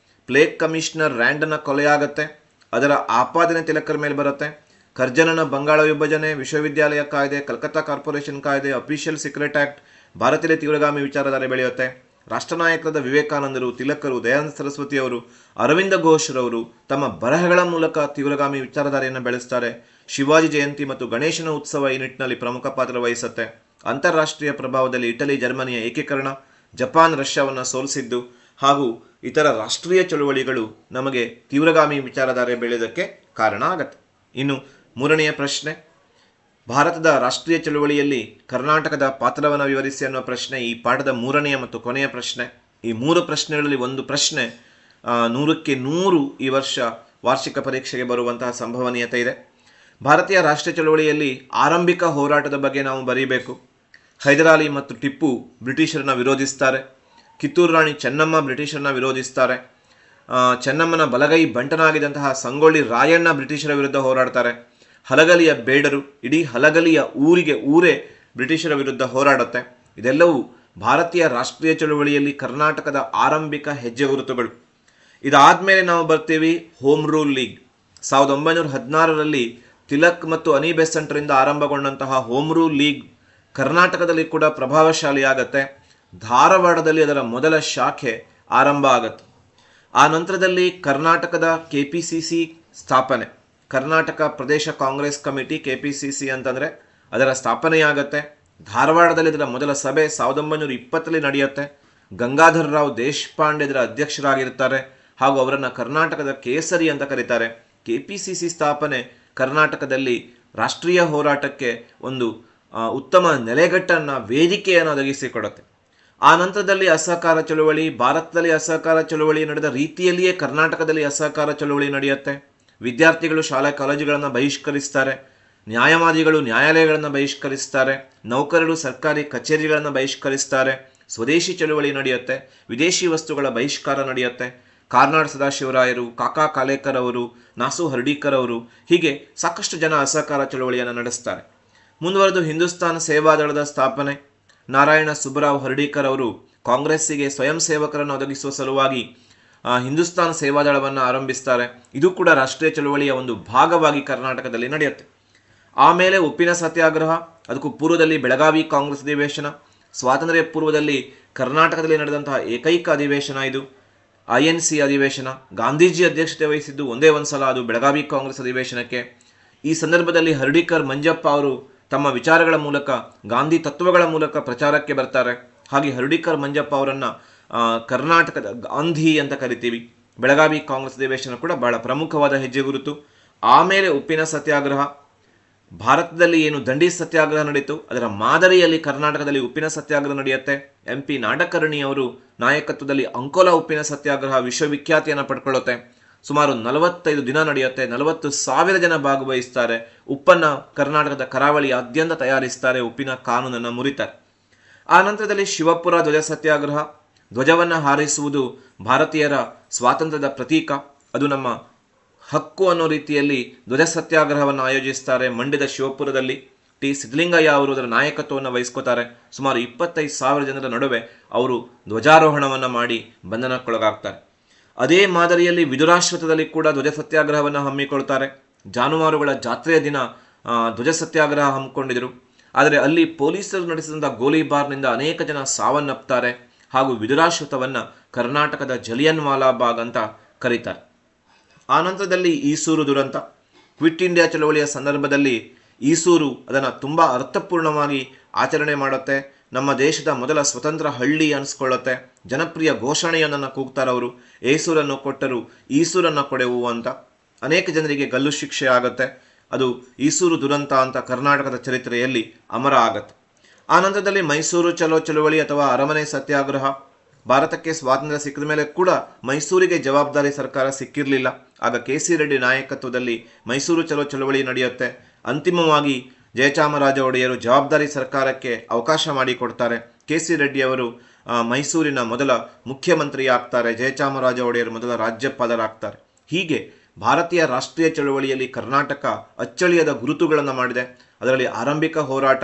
ಪ್ಲೇಗ್ ಕಮಿಷನರ್ ರ್ಯಾಂಡನ ಕೊಲೆಯಾಗತ್ತೆ, ಅದರ ಆಪಾದನೆ ತಿಲಕರ ಮೇಲೆ ಬರುತ್ತೆ. ಕರ್ಜನನ ಬಂಗಾಳ ವಿಭಜನೆ, ವಿಶ್ವವಿದ್ಯಾಲಯ ಕಾಯ್ದೆ, ಕಲ್ಕತ್ತಾ ಕಾರ್ಪೊರೇಷನ್ ಕಾಯ್ದೆ, ಅಫಿಷಿಯಲ್ ಸೀಕ್ರೆಟ್ ಆಕ್ಟ್ ಭಾರತೀಯ ತೀವ್ರಗಾಮಿ ವಿಚಾರಧಾರೆ ಬೆಳೆಯುತ್ತೆ. ರಾಷ್ಟ್ರ ನಾಯಕರಾದ ವಿವೇಕಾನಂದರು, ತಿಲಕರು, ದಯಾನಂದ ಸರಸ್ವತಿಯವರು, ಅರವಿಂದ ಘೋಷ್ರವರು ತಮ್ಮ ಬರಹಗಳ ಮೂಲಕ ತೀವ್ರಗಾಮಿ ವಿಚಾರಧಾರೆಯನ್ನು ಬೆಳೆಸ್ತಾರೆ. ಶಿವಾಜಿ ಜಯಂತಿ ಮತ್ತು ಗಣೇಶನ ಉತ್ಸವ ಈ ನಿಟ್ಟಿನಲ್ಲಿ ಪ್ರಮುಖ ಪಾತ್ರ ವಹಿಸುತ್ತೆ. ಅಂತಾರಾಷ್ಟ್ರೀಯ ಪ್ರಭಾವದಲ್ಲಿ ಇಟಲಿ ಜರ್ಮನಿಯ ಏಕೀಕರಣ, ಜಪಾನ್ ರಷ್ಯಾವನ್ನು ಸೋಲಿಸಿದ್ದು ಹಾಗೂ ಇತರ ರಾಷ್ಟ್ರೀಯ ಚಳುವಳಿಗಳು ನಮಗೆ ತೀವ್ರಗಾಮಿ ವಿಚಾರಧಾರೆ ಬೆಳೆಯೋದಕ್ಕೆ ಕಾರಣ ಆಗತ್ತೆ. ಇನ್ನು ಮೂರನೆಯ ಪ್ರಶ್ನೆ, ಭಾರತದ ರಾಷ್ಟ್ರೀಯ ಚಳುವಳಿಯಲ್ಲಿ ಕರ್ನಾಟಕದ ಪಾತ್ರವನ್ನು ವಿವರಿಸಿ ಅನ್ನೋ ಪ್ರಶ್ನೆ ಈ ಪಾಠದ ಮೂರನೆಯ ಮತ್ತು ಕೊನೆಯ ಪ್ರಶ್ನೆ. ಈ 3 ಪ್ರಶ್ನೆಗಳಲ್ಲಿ ಒಂದು ಪ್ರಶ್ನೆ 100ಕ್ಕೆ 100 ಈ ವರ್ಷ ವಾರ್ಷಿಕ ಪರೀಕ್ಷೆಗೆ ಬರುವಂತಹ ಸಂಭವನೀಯತೆ ಇದೆ. ಭಾರತೀಯ ರಾಷ್ಟ್ರೀಯ ಚಳುವಳಿಯಲ್ಲಿ ಆರಂಭಿಕ ಹೋರಾಟದ ಬಗ್ಗೆ ನಾವು ಬರೀಬೇಕು. ಹೈದರಾಲಿ ಮತ್ತು ಟಿಪ್ಪು ಬ್ರಿಟಿಷರನ್ನ ವಿರೋಧಿಸ್ತಾರೆ. ಕಿತ್ತೂರು ರಾಣಿ ಚೆನ್ನಮ್ಮ ಬ್ರಿಟಿಷರನ್ನ ವಿರೋಧಿಸ್ತಾರೆ. ಚೆನ್ನಮ್ಮನ ಬಲಗೈ ಬಂಟನಾಗಿದ್ದಂತಹ ಸಂಗೊಳ್ಳಿ ರಾಯಣ್ಣ ಬ್ರಿಟಿಷರ ವಿರುದ್ಧ ಹೋರಾಡ್ತಾರೆ. ಹಲಗಲಿಯ ಬೇಡರು, ಇಡೀ ಹಲಗಲಿಯ ಊರೇ ಬ್ರಿಟಿಷರ ವಿರುದ್ಧ ಹೋರಾಡುತ್ತೆ. ಇದೆಲ್ಲವೂ ಭಾರತೀಯ ರಾಷ್ಟ್ರೀಯ ಚಳುವಳಿಯಲ್ಲಿ ಕರ್ನಾಟಕದ ಆರಂಭಿಕ ಹೆಜ್ಜೆ ಗುರುತುಗಳು. ಇದಾದ್ಮೇಲೆ ನಾವು ಬರ್ತೀವಿ ಹೋಮ್ ರೂಲ್ ಲೀಗ್. 1916ರಲ್ಲಿ ತಿಲಕ್ ಮತ್ತು ಅನಿ ಬೆಸೆಂಟ್ರಿಂದ ಆರಂಭಗೊಂಡಂತಹ ಹೋಮ್ ರೂಲ್ ಲೀಗ್ ಕರ್ನಾಟಕದಲ್ಲಿ ಕೂಡ ಪ್ರಭಾವಶಾಲಿಯಾಗತ್ತೆ. ಧಾರವಾಡದಲ್ಲಿ ಅದರ ಮೊದಲ ಶಾಖೆ ಆರಂಭ ಆಗತ್ತೆ. ಆ ನಂತರದಲ್ಲಿ ಕರ್ನಾಟಕದ KPCC ಸ್ಥಾಪನೆ, ಕರ್ನಾಟಕ ಪ್ರದೇಶ ಕಾಂಗ್ರೆಸ್ ಕಮಿಟಿ, KPCC ಅಂತಂದರೆ ಅದರ ಸ್ಥಾಪನೆಯಾಗತ್ತೆ. ಧಾರವಾಡದಲ್ಲಿ ಇದರ ಮೊದಲ ಸಭೆ 1920ರಲ್ಲಿ ನಡೆಯುತ್ತೆ. ಗಂಗಾಧರ ರಾವ್ ದೇಶಪಾಂಡೆ ಇದರ ಅಧ್ಯಕ್ಷರಾಗಿರ್ತಾರೆ ಹಾಗೂ ಅವರನ್ನು ಕರ್ನಾಟಕದ ಕೇಸರಿ ಅಂತ ಕರೀತಾರೆ. KPCC ಸ್ಥಾಪನೆ ಕರ್ನಾಟಕದಲ್ಲಿ ರಾಷ್ಟ್ರೀಯ ಹೋರಾಟಕ್ಕೆ ಒಂದು ಉತ್ತಮ ನೆಲೆಗಟ್ಟನ್ನು, ವೇದಿಕೆಯನ್ನು ಒದಗಿಸಿಕೊಡುತ್ತೆ. ಆ ನಂತರದಲ್ಲಿ ಅಸಹಕಾರ ಚಳುವಳಿ, ಭಾರತದಲ್ಲಿ ಅಸಹಕಾರ ಚಳುವಳಿ ನಡೆದ ರೀತಿಯಲ್ಲಿಯೇ ಕರ್ನಾಟಕದಲ್ಲಿ ಅಸಹಕಾರ ಚಳುವಳಿ ನಡೆಯುತ್ತೆ. ವಿದ್ಯಾರ್ಥಿಗಳು ಶಾಲಾ ಕಾಲೇಜುಗಳನ್ನು ಬಹಿಷ್ಕರಿಸ್ತಾರೆ. ನ್ಯಾಯವಾದಿಗಳು ನ್ಯಾಯಾಲಯಗಳನ್ನು ಬಹಿಷ್ಕರಿಸ್ತಾರೆ. ನೌಕರರು ಸರ್ಕಾರಿ ಕಚೇರಿಗಳನ್ನು ಬಹಿಷ್ಕರಿಸ್ತಾರೆ. ಸ್ವದೇಶಿ ಚಳುವಳಿ ನಡೆಯುತ್ತೆ. ವಿದೇಶಿ ವಸ್ತುಗಳ ಬಹಿಷ್ಕಾರ ನಡೆಯುತ್ತೆ. ಕಾರ್ನಾಡ್ ಸದಾಶಿವರಾಯರು, ಕಾಕಾ ಕಾಲೇಕರ್ ಅವರು, ನಾಸು ಹರ್ಡೀಕರ್ ಅವರು, ಹೀಗೆ ಸಾಕಷ್ಟು ಜನ ಅಸಹಕಾರ ಚಳುವಳಿಯನ್ನು ನಡೆಸ್ತಾರೆ. ಮುಂದುವರೆದು ಹಿಂದೂಸ್ತಾನ್ ಸೇವಾದಳದ ಸ್ಥಾಪನೆ. ನಾರಾಯಣ ಸುಬ್ಬರಾವ್ ಹರ್ಡೀಕರ್ ಅವರು ಕಾಂಗ್ರೆಸ್ಸಿಗೆ ಸ್ವಯಂ ಸೇವಕರನ್ನು ಒದಗಿಸುವ ಸಲುವಾಗಿ ಹಿಂದೂಸ್ತಾನ್ ಸೇವಾದಳವನ್ನು ಆರಂಭಿಸ್ತಾರೆ. ಇದು ಕೂಡ ರಾಷ್ಟ್ರೀಯ ಚಳುವಳಿಯ ಒಂದು ಭಾಗವಾಗಿ ಕರ್ನಾಟಕದಲ್ಲಿ ನಡೆಯುತ್ತೆ. ಆಮೇಲೆ ಉಪ್ಪಿನ ಸತ್ಯಾಗ್ರಹ, ಅದಕ್ಕೂ ಪೂರ್ವದಲ್ಲಿ ಬೆಳಗಾವಿ ಕಾಂಗ್ರೆಸ್ ಅಧಿವೇಶನ, ಸ್ವಾತಂತ್ರ್ಯ ಪೂರ್ವದಲ್ಲಿ ಕರ್ನಾಟಕದಲ್ಲಿ ನಡೆದಂತಹ ಏಕೈಕ ಅಧಿವೇಶನ ಇದು INC ಅಧಿವೇಶನ. ಗಾಂಧೀಜಿ ಅಧ್ಯಕ್ಷತೆ ವಹಿಸಿದ್ದು ಒಂದೇ ಒಂದು ಸಲ, ಅದು ಬೆಳಗಾವಿ ಕಾಂಗ್ರೆಸ್ ಅಧಿವೇಶನಕ್ಕೆ. ಈ ಸಂದರ್ಭದಲ್ಲಿ ಹರ್ಡೀಕರ್ ಮಂಜಪ್ಪ ಅವರು ತಮ್ಮ ವಿಚಾರಗಳ ಮೂಲಕ, ಗಾಂಧಿ ತತ್ವಗಳ ಮೂಲಕ ಪ್ರಚಾರಕ್ಕೆ ಬರ್ತಾರೆ. ಹಾಗೆ ಹರ್ಡೀಕರ್ ಮಂಜಪ್ಪ ಅವರನ್ನು ಕರ್ನಾಟಕದ ಗಾಂಧಿ ಅಂತ ಕರಿತೀವಿ. ಬೆಳಗಾವಿ ಕಾಂಗ್ರೆಸ್ ಅಧಿವೇಶನ ಕೂಡ ಬಹಳ ಪ್ರಮುಖವಾದ ಹೆಜ್ಜೆ ಗುರುತು. ಆಮೇಲೆ ಉಪ್ಪಿನ ಸತ್ಯಾಗ್ರಹ. ಭಾರತದಲ್ಲಿ ಏನು ದಂಡಿ ಸತ್ಯಾಗ್ರಹ ನಡೀತು ಅದರ ಮಾದರಿಯಲ್ಲಿ ಕರ್ನಾಟಕದಲ್ಲಿ ಉಪ್ಪಿನ ಸತ್ಯಾಗ್ರಹ ನಡೆಯುತ್ತೆ. MP ನಾಡಕರ್ಣಿ ಅವರು ನಾಯಕತ್ವದಲ್ಲಿ ಅಂಕೋಲಾ ಉಪ್ಪಿನ ಸತ್ಯಾಗ್ರಹ ವಿಶ್ವವಿಖ್ಯಾತಿಯನ್ನು ಪಡ್ಕೊಳ್ಳುತ್ತೆ. ಸುಮಾರು 45 ದಿನ ನಡೆಯುತ್ತೆ. 40,000 ಜನ ಭಾಗವಹಿಸ್ತಾರೆ. ಉಪ್ಪನ್ನು ಕರ್ನಾಟಕದ ಕರಾವಳಿಯಾದ್ಯಂತ ತಯಾರಿಸ್ತಾರೆ. ಉಪ್ಪಿನ ಕಾನೂನನ್ನು ಮುರಿತಾರೆ. ಆ ನಂತರದಲ್ಲಿ ಶಿವಪುರ ಧ್ವಜ ಸತ್ಯಾಗ್ರಹ. ಧ್ವಜವನ್ನು ಹಾರಿಸುವುದು ಭಾರತೀಯರ ಸ್ವಾತಂತ್ರ್ಯದ ಪ್ರತೀಕ, ಅದು ನಮ್ಮ ಹಕ್ಕು ಅನ್ನೋ ರೀತಿಯಲ್ಲಿ ಧ್ವಜ ಸತ್ಯಾಗ್ರಹವನ್ನು ಆಯೋಜಿಸ್ತಾರೆ. ಮಂಡ್ಯದ ಶಿವಪುರದಲ್ಲಿ T ಸಿದ್ಧಲಿಂಗಯ್ಯ ಅವರು ಅದರ ನಾಯಕತ್ವವನ್ನು ವಹಿಸ್ಕೋತಾರೆ. ಸುಮಾರು 25,000 ಜನರ ನಡುವೆ ಅವರು ಧ್ವಜಾರೋಹಣವನ್ನು ಮಾಡಿ ಬಂಧನಕ್ಕೊಳಗಾಗ್ತಾರೆ. ಅದೇ ಮಾದರಿಯಲ್ಲಿ ವಿದುರಾಶ್ವತ್ಥದಲ್ಲಿ ಕೂಡ ಧ್ವಜ ಸತ್ಯಾಗ್ರಹವನ್ನು ಹಮ್ಮಿಕೊಳ್ತಾರೆ. ಜಾನುವಾರುಗಳ ಜಾತ್ರೆಯ ದಿನ ಧ್ವಜ ಸತ್ಯಾಗ್ರಹ ಹಮ್ಮಿಕೊಂಡಿದ್ರು. ಆದರೆ ಅಲ್ಲಿ ಪೊಲೀಸರು ನಡೆಸಿದಂಥ ಗೋಲಿಬಾರ್ನಿಂದ ಅನೇಕ ಜನ ಸಾವನ್ನಪ್ತಾರೆ ಹಾಗೂ ವಿದುರಾಶ್ವತ್ಥವನ್ನು ಕರ್ನಾಟಕದ ಜಲಿಯನ್ ವಾಲಾ ಬಾಗ್ ಅಂತ ಕರೀತಾರೆ. ಆನಂತರದಲ್ಲಿ ಈಸೂರು ದುರಂತ. ಕ್ವಿಟ್ ಇಂಡಿಯಾ ಚಳವಳಿಯ ಸಂದರ್ಭದಲ್ಲಿ ಈಸೂರು ಅದನ್ನು ತುಂಬ ಅರ್ಥಪೂರ್ಣವಾಗಿ ಆಚರಣೆ ಮಾಡುತ್ತೆ. ನಮ್ಮ ದೇಶದ ಮೊದಲ ಸ್ವತಂತ್ರ ಹಳ್ಳಿ ಅನಿಸ್ಕೊಳ್ಳುತ್ತೆ. ಜನಪ್ರಿಯ ಘೋಷಣೆಯನ್ನು ಕೂಗ್ತಾರೆ ಅವರು, ಏಸೂರನ್ನು ಕೊಟ್ಟರು ಈಸೂರನ್ನು ಕೊಡೆವು ಅಂತ. ಅನೇಕ ಜನರಿಗೆ ಗಲ್ಲು ಶಿಕ್ಷೆ ಆಗುತ್ತೆ. ಅದು ಈಸೂರು ದುರಂತ ಅಂತ ಕರ್ನಾಟಕದ ಚರಿತ್ರೆಯಲ್ಲಿ ಅಮರ ಆಗತ್ತೆ. ಆನಂತರದಲ್ಲಿ ಮೈಸೂರು ಚಲೋ ಚಳುವಳಿ ಅಥವಾ ಅರಮನೆ ಸತ್ಯಾಗ್ರಹ. ಭಾರತಕ್ಕೆ ಸ್ವಾತಂತ್ರ್ಯ ಸಿಕ್ಕಿದ ಮೇಲೆ ಕೂಡ ಮೈಸೂರಿಗೆ ಜವಾಬ್ದಾರಿ ಸರ್ಕಾರ ಸಿಕ್ಕಿರಲಿಲ್ಲ. ಆಗ KC ರೆಡ್ಡಿ ನಾಯಕತ್ವದಲ್ಲಿ ಮೈಸೂರು ಚಲೋ ಚಳುವಳಿ ನಡೆಯುತ್ತೆ. ಅಂತಿಮವಾಗಿ ಜಯಚಾಮರಾಜ ಒಡೆಯರು ಜವಾಬ್ದಾರಿ ಸರ್ಕಾರಕ್ಕೆ ಅವಕಾಶ ಮಾಡಿಕೊಡ್ತಾರೆ. KC ರೆಡ್ಡಿಯವರು ಮೈಸೂರಿನ ಮೊದಲ ಮುಖ್ಯಮಂತ್ರಿ ಆಗ್ತಾರೆ. ಜಯಚಾಮರಾಜ ಒಡೆಯರು ಮೊದಲ ರಾಜ್ಯಪಾಲರಾಗ್ತಾರೆ. ಹೀಗೆ ಭಾರತೀಯ ರಾಷ್ಟ್ರೀಯ ಚಳುವಳಿಯಲ್ಲಿ ಕರ್ನಾಟಕ ಅಚ್ಚಳಿಯದ ಗುರುತುಗಳನ್ನು ಮಾಡಿದೆ. ಅದರಲ್ಲಿ ಆರಂಭಿಕ ಹೋರಾಟ,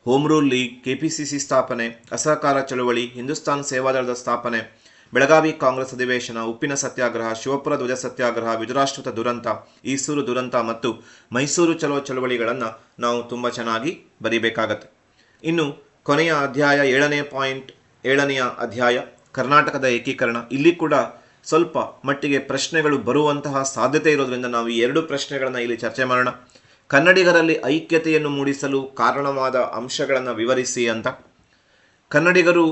ಹೋಮ್ ರೂಲ್ ಲೀಗ್, KPCC ಸ್ಥಾಪನೆ, ಅಸಹಕಾರ ಚಳುವಳಿ, ಹಿಂದೂಸ್ತಾನ್ ಸೇವಾದಳದ ಸ್ಥಾಪನೆ, ಬೆಳಗಾವಿ ಕಾಂಗ್ರೆಸ್ ಅಧಿವೇಶನ, ಉಪ್ಪಿನ ಸತ್ಯಾಗ್ರಹ, ಶಿವಪುರ ಧ್ವಜ ಸತ್ಯಾಗ್ರಹ, ವಿಧುರಾಶ್ರಿತ ದುರಂತ, ಈಸೂರು ದುರಂತ ಮತ್ತು ಮೈಸೂರು ಚಲೋ ಚಳುವಳಿಗಳನ್ನು ನಾವು ತುಂಬ ಚೆನ್ನಾಗಿ ಬರೀಬೇಕಾಗತ್ತೆ. ಇನ್ನು ಕೊನೆಯ ಅಧ್ಯಾಯ 7ನೇ ಅಧ್ಯಾಯ ಕರ್ನಾಟಕದ ಏಕೀಕರಣ. ಇಲ್ಲಿ ಕೂಡ ಸ್ವಲ್ಪ ಮಟ್ಟಿಗೆ ಪ್ರಶ್ನೆಗಳು ಬರುವಂತಹ ಸಾಧ್ಯತೆ ಇರೋದ್ರಿಂದ ನಾವು ಈ 2 ಪ್ರಶ್ನೆಗಳನ್ನು ಇಲ್ಲಿ ಚರ್ಚೆ ಮಾಡೋಣ. ಕನ್ನಡಿಗರಲ್ಲಿ ಐಕ್ಯತೆಯನ್ನು ಮೂಡಿಸಲು ಕಾರಣವಾದ ಅಂಶಗಳನ್ನು ವಿವರಿಸಿ ಅಂತ. ಕನ್ನಡಿಗರು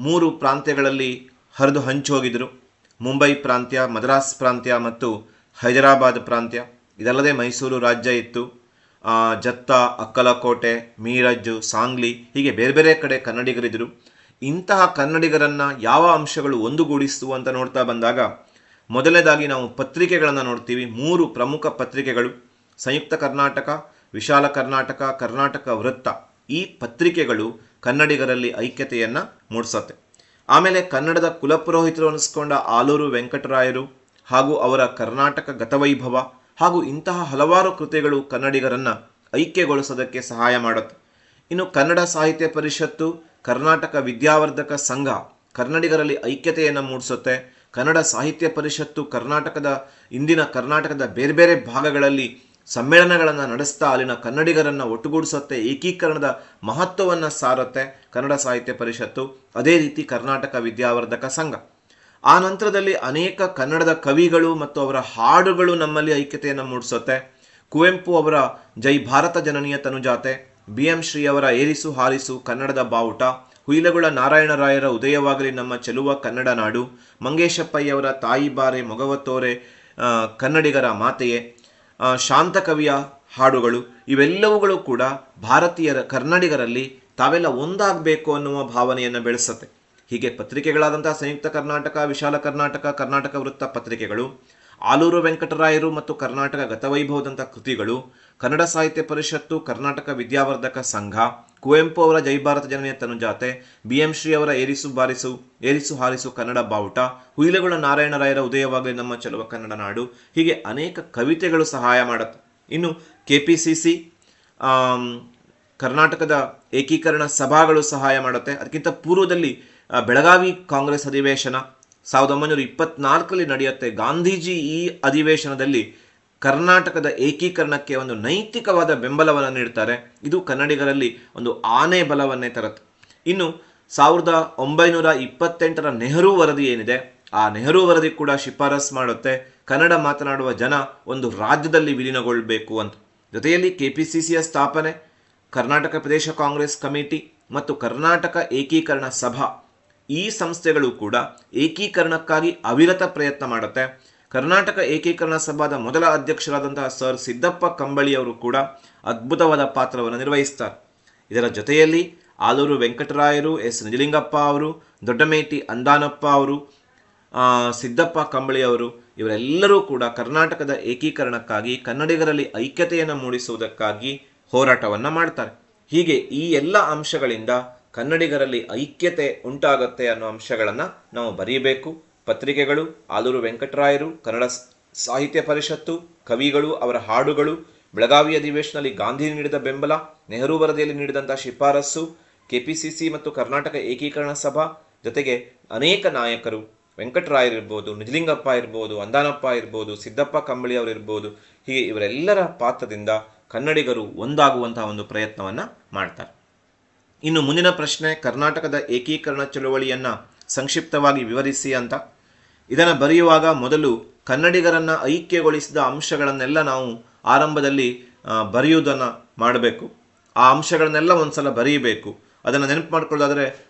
3 ಪ್ರಾಂತ್ಯಗಳಲ್ಲಿ ಹರಿದು ಹಂಚೋಗಿದ್ರು. ಮುಂಬೈ ಪ್ರಾಂತ್ಯ, ಮದ್ರಾಸ್ ಪ್ರಾಂತ್ಯ ಮತ್ತು ಹೈದರಾಬಾದ್ ಪ್ರಾಂತ್ಯ. ಇದಲ್ಲದೆ ಮೈಸೂರು ರಾಜ್ಯ ಇತ್ತು. ಜತ್ತ, ಅಕ್ಕಲಕೋಟೆ, ಮೀರಜ್, ಸಾಂಗ್ಲಿ ಹೀಗೆ ಬೇರೆ ಬೇರೆ ಕಡೆ ಕನ್ನಡಿಗರಿದ್ದರು. ಇಂತಹ ಕನ್ನಡಿಗರನ್ನು ಯಾವ ಅಂಶಗಳು ಒಂದುಗೂಡಿಸುವ ಅಂತ ನೋಡ್ತಾ ಬಂದಾಗ ಮೊದಲನೇದಾಗಿ ನಾವು ಪತ್ರಿಕೆಗಳನ್ನು ನೋಡ್ತೀವಿ. 3 ಪ್ರಮುಖ ಪತ್ರಿಕೆಗಳು: ಸಂಯುಕ್ತ ಕರ್ನಾಟಕ, ವಿಶಾಲ ಕರ್ನಾಟಕ, ಕರ್ನಾಟಕ ವೃತ್ತ. ಈ ಪತ್ರಿಕೆಗಳು ಕನ್ನಡಿಗರಲ್ಲಿ ಐಕ್ಯತೆಯನ್ನು ಮೂಡಿಸುತ್ತೆ. ಆಮೇಲೆ ಕನ್ನಡದ ಕುಲಪುರೋಹಿತರು ಅನಿಸ್ಕೊಂಡ ಆಲೂರು ವೆಂಕಟರಾಯರು ಹಾಗೂ ಅವರ ಕರ್ನಾಟಕ ಗತವೈಭವ ಹಾಗೂ ಇಂತಹ ಹಲವಾರು ಕೃತಿಗಳು ಕನ್ನಡಿಗರನ್ನು ಐಕ್ಯಗೊಳಿಸೋದಕ್ಕೆ ಸಹಾಯ ಮಾಡುತ್ತೆ. ಇನ್ನು ಕನ್ನಡ ಸಾಹಿತ್ಯ ಪರಿಷತ್ತು, ಕರ್ನಾಟಕ ವಿದ್ಯಾವರ್ಧಕ ಸಂಘ ಕನ್ನಡಿಗರಲ್ಲಿ ಐಕ್ಯತೆಯನ್ನು ಮೂಡಿಸುತ್ತೆ. ಕನ್ನಡ ಸಾಹಿತ್ಯ ಪರಿಷತ್ತು ಇಂದಿನ ಕರ್ನಾಟಕದ ಬೇರೆ ಬೇರೆ ಭಾಗಗಳಲ್ಲಿ ಸಮ್ಮೇಳನಗಳನ್ನು ನಡೆಸ್ತಾ ಅಲ್ಲಿನ ಕನ್ನಡಿಗರನ್ನು ಒಟ್ಟುಗೂಡಿಸುತ್ತೆ. ಏಕೀಕರಣದ ಮಹತ್ವವನ್ನು ಸಾರುತ್ತೆ ಕನ್ನಡ ಸಾಹಿತ್ಯ ಪರಿಷತ್ತು. ಅದೇ ರೀತಿ ಕರ್ನಾಟಕ ವಿದ್ಯಾವರ್ಧಕ ಸಂಘ. ಆ ನಂತರದಲ್ಲಿ ಅನೇಕ ಕನ್ನಡದ ಕವಿಗಳು ಮತ್ತು ಅವರ ಹಾಡುಗಳು ನಮ್ಮಲ್ಲಿ ಐಕ್ಯತೆಯನ್ನು ಮೂಡಿಸುತ್ತೆ. ಕುವೆಂಪು ಅವರ ಜೈ ಭಾರತ ಜನನಿಯ ತನುಜಾತೆ, BM ಶ್ರೀ ಅವರ ಏರಿಸು ಹಾರಿಸು ಕನ್ನಡದ ಬಾವುಟ, ಹುಯಿಲಗುಳ ನಾರಾಯಣರಾಯರ ಉದಯವಾಗಲಿ ನಮ್ಮ ಚೆಲುವ ಕನ್ನಡ ನಾಡು, ಮಂಗೇಶಪ್ಪಯ್ಯವರ ತಾಯಿ ಬಾರೆ ಮೊಗವ ತೋರೆ ಕನ್ನಡಿಗರ ಮಾತೆಯೇ, ಶಾಂತಕವಿಯ ಹಾಡುಗಳು, ಇವೆಲ್ಲವುಗಳು ಕೂಡ ಭಾರತೀಯರ ಕನ್ನಡಿಗರಲ್ಲಿ ತಾವೆಲ್ಲ ಒಂದಾಗಬೇಕು ಅನ್ನುವ ಭಾವನೆಯನ್ನು ಬೆಳೆಸುತ್ತೆ. ಹೀಗೆ ಪತ್ರಿಕೆಗಳಾದಂತಹ ಸಂಯುಕ್ತ ಕರ್ನಾಟಕ, ವಿಶಾಲ ಕರ್ನಾಟಕ, ಕರ್ನಾಟಕ ವೃತ್ತ ಪತ್ರಿಕೆಗಳು, ಆಲೂರು ವೆಂಕಟರಾಯರು ಮತ್ತು ಕರ್ನಾಟಕ ಗತವೈಭವದಂಥ ಕೃತಿಗಳು, ಕನ್ನಡ ಸಾಹಿತ್ಯ ಪರಿಷತ್ತು, ಕರ್ನಾಟಕ ವಿದ್ಯಾವರ್ಧಕ ಸಂಘ, ಕುವೆಂಪು ಅವರ ಜೈ ಭಾರತ ಜನನಿಯ ತನುಜಾತೆ, BM ಶ್ರೀ ಅವರ ಏರಿಸು ಹಾರಿಸು ಕನ್ನಡ ಬಾವುಟ, ಹುಯಿಲಗುಳ ನಾರಾಯಣರಾಯರ ಉದಯವಾಗಲಿ ನಮ್ಮ ಚೆಲುವ ಕನ್ನಡ ನಾಡು, ಹೀಗೆ ಅನೇಕ ಕವಿತೆಗಳು ಸಹಾಯ ಮಾಡುತ್ತೆ. ಇನ್ನು KPCC ಕರ್ನಾಟಕದ ಏಕೀಕರಣ ಸಭಾಗಳು ಸಹಾಯ ಮಾಡುತ್ತೆ. ಅದಕ್ಕಿಂತ ಪೂರ್ವದಲ್ಲಿ ಬೆಳಗಾವಿ ಕಾಂಗ್ರೆಸ್ ಅಧಿವೇಶನ 1924ರಲ್ಲಿ ನಡೆಯುತ್ತೆ. ಗಾಂಧೀಜಿ ಈ ಅಧಿವೇಶನದಲ್ಲಿ ಕರ್ನಾಟಕದ ಏಕೀಕರಣಕ್ಕೆ ಒಂದು ನೈತಿಕವಾದ ಬೆಂಬಲವನ್ನು ನೀಡ್ತಾರೆ. ಇದು ಕನ್ನಡಿಗರಲ್ಲಿ ಒಂದು ಆನೆ ಬಲವನ್ನೇ ತರುತ್ತೆ. ಇನ್ನು 1928ರ ನೆಹರು ವರದಿ ಏನಿದೆ, ಆ ನೆಹರು ವರದಿ ಕೂಡ ಶಿಫಾರಸ್ ಮಾಡುತ್ತೆ ಕನ್ನಡ ಮಾತನಾಡುವ ಜನ ಒಂದು ರಾಜ್ಯದಲ್ಲಿ ವಿಲೀನಗೊಳ್ಳಬೇಕು ಅಂತ. ಜೊತೆಯಲ್ಲಿ KPCCಯ ಸ್ಥಾಪನೆ, ಕರ್ನಾಟಕ ಪ್ರದೇಶ ಕಾಂಗ್ರೆಸ್ ಕಮಿಟಿ ಮತ್ತು ಕರ್ನಾಟಕ ಏಕೀಕರಣ ಸಭಾ, ಈ ಸಂಸ್ಥೆಗಳು ಕೂಡ ಏಕೀಕರಣಕ್ಕಾಗಿ ಅವಿರತ ಪ್ರಯತ್ನ ಮಾಡುತ್ತೆ. ಕರ್ನಾಟಕ ಏಕೀಕರಣ ಸಭಾದ ಮೊದಲ ಅಧ್ಯಕ್ಷರಾದಂತಹ ಸರ್ ಸಿದ್ದಪ್ಪ ಕಂಬಳಿಯವರು ಕೂಡ ಅದ್ಭುತವಾದ ಪಾತ್ರವನ್ನು ನಿರ್ವಹಿಸ್ತಾರೆ. ಇದರ ಜೊತೆಯಲ್ಲಿ ಆಲೂರು ವೆಂಕಟರಾಯರು, S ನಿಜಲಿಂಗಪ್ಪ ಅವರು, ದೊಡ್ಡಮೇಟಿ ಅಂದಾನಪ್ಪ ಅವರು, ಸಿದ್ದಪ್ಪ ಕಂಬಳಿಯವರು, ಇವರೆಲ್ಲರೂ ಕೂಡ ಕರ್ನಾಟಕದ ಏಕೀಕರಣಕ್ಕಾಗಿ, ಕನ್ನಡಿಗರಲ್ಲಿ ಐಕ್ಯತೆಯನ್ನು ಮೂಡಿಸುವುದಕ್ಕಾಗಿ ಹೋರಾಟವನ್ನು ಮಾಡ್ತಾರೆ. ಹೀಗೆ ಈ ಎಲ್ಲ ಅಂಶಗಳಿಂದ ಕನ್ನಡಿಗರಲ್ಲಿ ಐಕ್ಯತೆ ಉಂಟಾಗುತ್ತೆ ಅನ್ನೋ ಅಂಶಗಳನ್ನು ನಾವು ಬರೀಬೇಕು. ಪತ್ರಿಕೆಗಳು, ಆಲೂರು ವೆಂಕಟರಾಯರು, ಕನ್ನಡ ಸಾಹಿತ್ಯ ಪರಿಷತ್ತು, ಕವಿಗಳು, ಅವರ ಹಾಡುಗಳು, ಬೆಳಗಾವಿ ಅಧಿವೇಶನದಲ್ಲಿ ಗಾಂಧಿ ನೀಡಿದ ಬೆಂಬಲ, ನೆಹರು ವರದಿಯಲ್ಲಿ ನೀಡಿದಂಥ ಶಿಫಾರಸ್ಸು, KPCC ಮತ್ತು ಕರ್ನಾಟಕ ಏಕೀಕರಣ ಸಭಾ, ಜೊತೆಗೆ ಅನೇಕ ನಾಯಕರು, ವೆಂಕಟರಾಯರಿರ್ಬೋದು, ನಿಜಲಿಂಗಪ್ಪ ಇರ್ಬೋದು, ಅಂದಾನಪ್ಪ ಇರ್ಬೋದು, ಸಿದ್ದಪ್ಪ ಕಂಬಳಿ ಅವರಿರ್ಬೋದು, ಹೀಗೆ ಇವರೆಲ್ಲರ ಪಾತ್ರದಿಂದ ಕನ್ನಡಿಗರು ಒಂದಾಗುವಂತಹ ಒಂದು ಪ್ರಯತ್ನವನ್ನು ಮಾಡ್ತಾರೆ. ಇನ್ನು ಮುಂದಿನ ಪ್ರಶ್ನೆ, ಕರ್ನಾಟಕದ ಏಕೀಕರಣ ಚಳುವಳಿಯನ್ನು ಸಂಕ್ಷಿಪ್ತವಾಗಿ ವಿವರಿಸಿ ಅಂತ. ಇದನ್ನು ಬರೆಯುವಾಗ ಮೊದಲು ಕನ್ನಡಿಗರನ್ನು ಐಕ್ಯಗೊಳಿಸಿದ ಅಂಶಗಳನ್ನೆಲ್ಲ ನಾವು ಆರಂಭದಲ್ಲಿ ಬರೆಯುವುದನ್ನು ಮಾಡಬೇಕು. ಆ ಅಂಶಗಳನ್ನೆಲ್ಲ ಒಂದ್ಸಲ ಬರೆಯಬೇಕು. ಅದನ್ನು ನೆನಪು ಮಾಡ್ಕೊಳ್ಳೋದಾದರೆ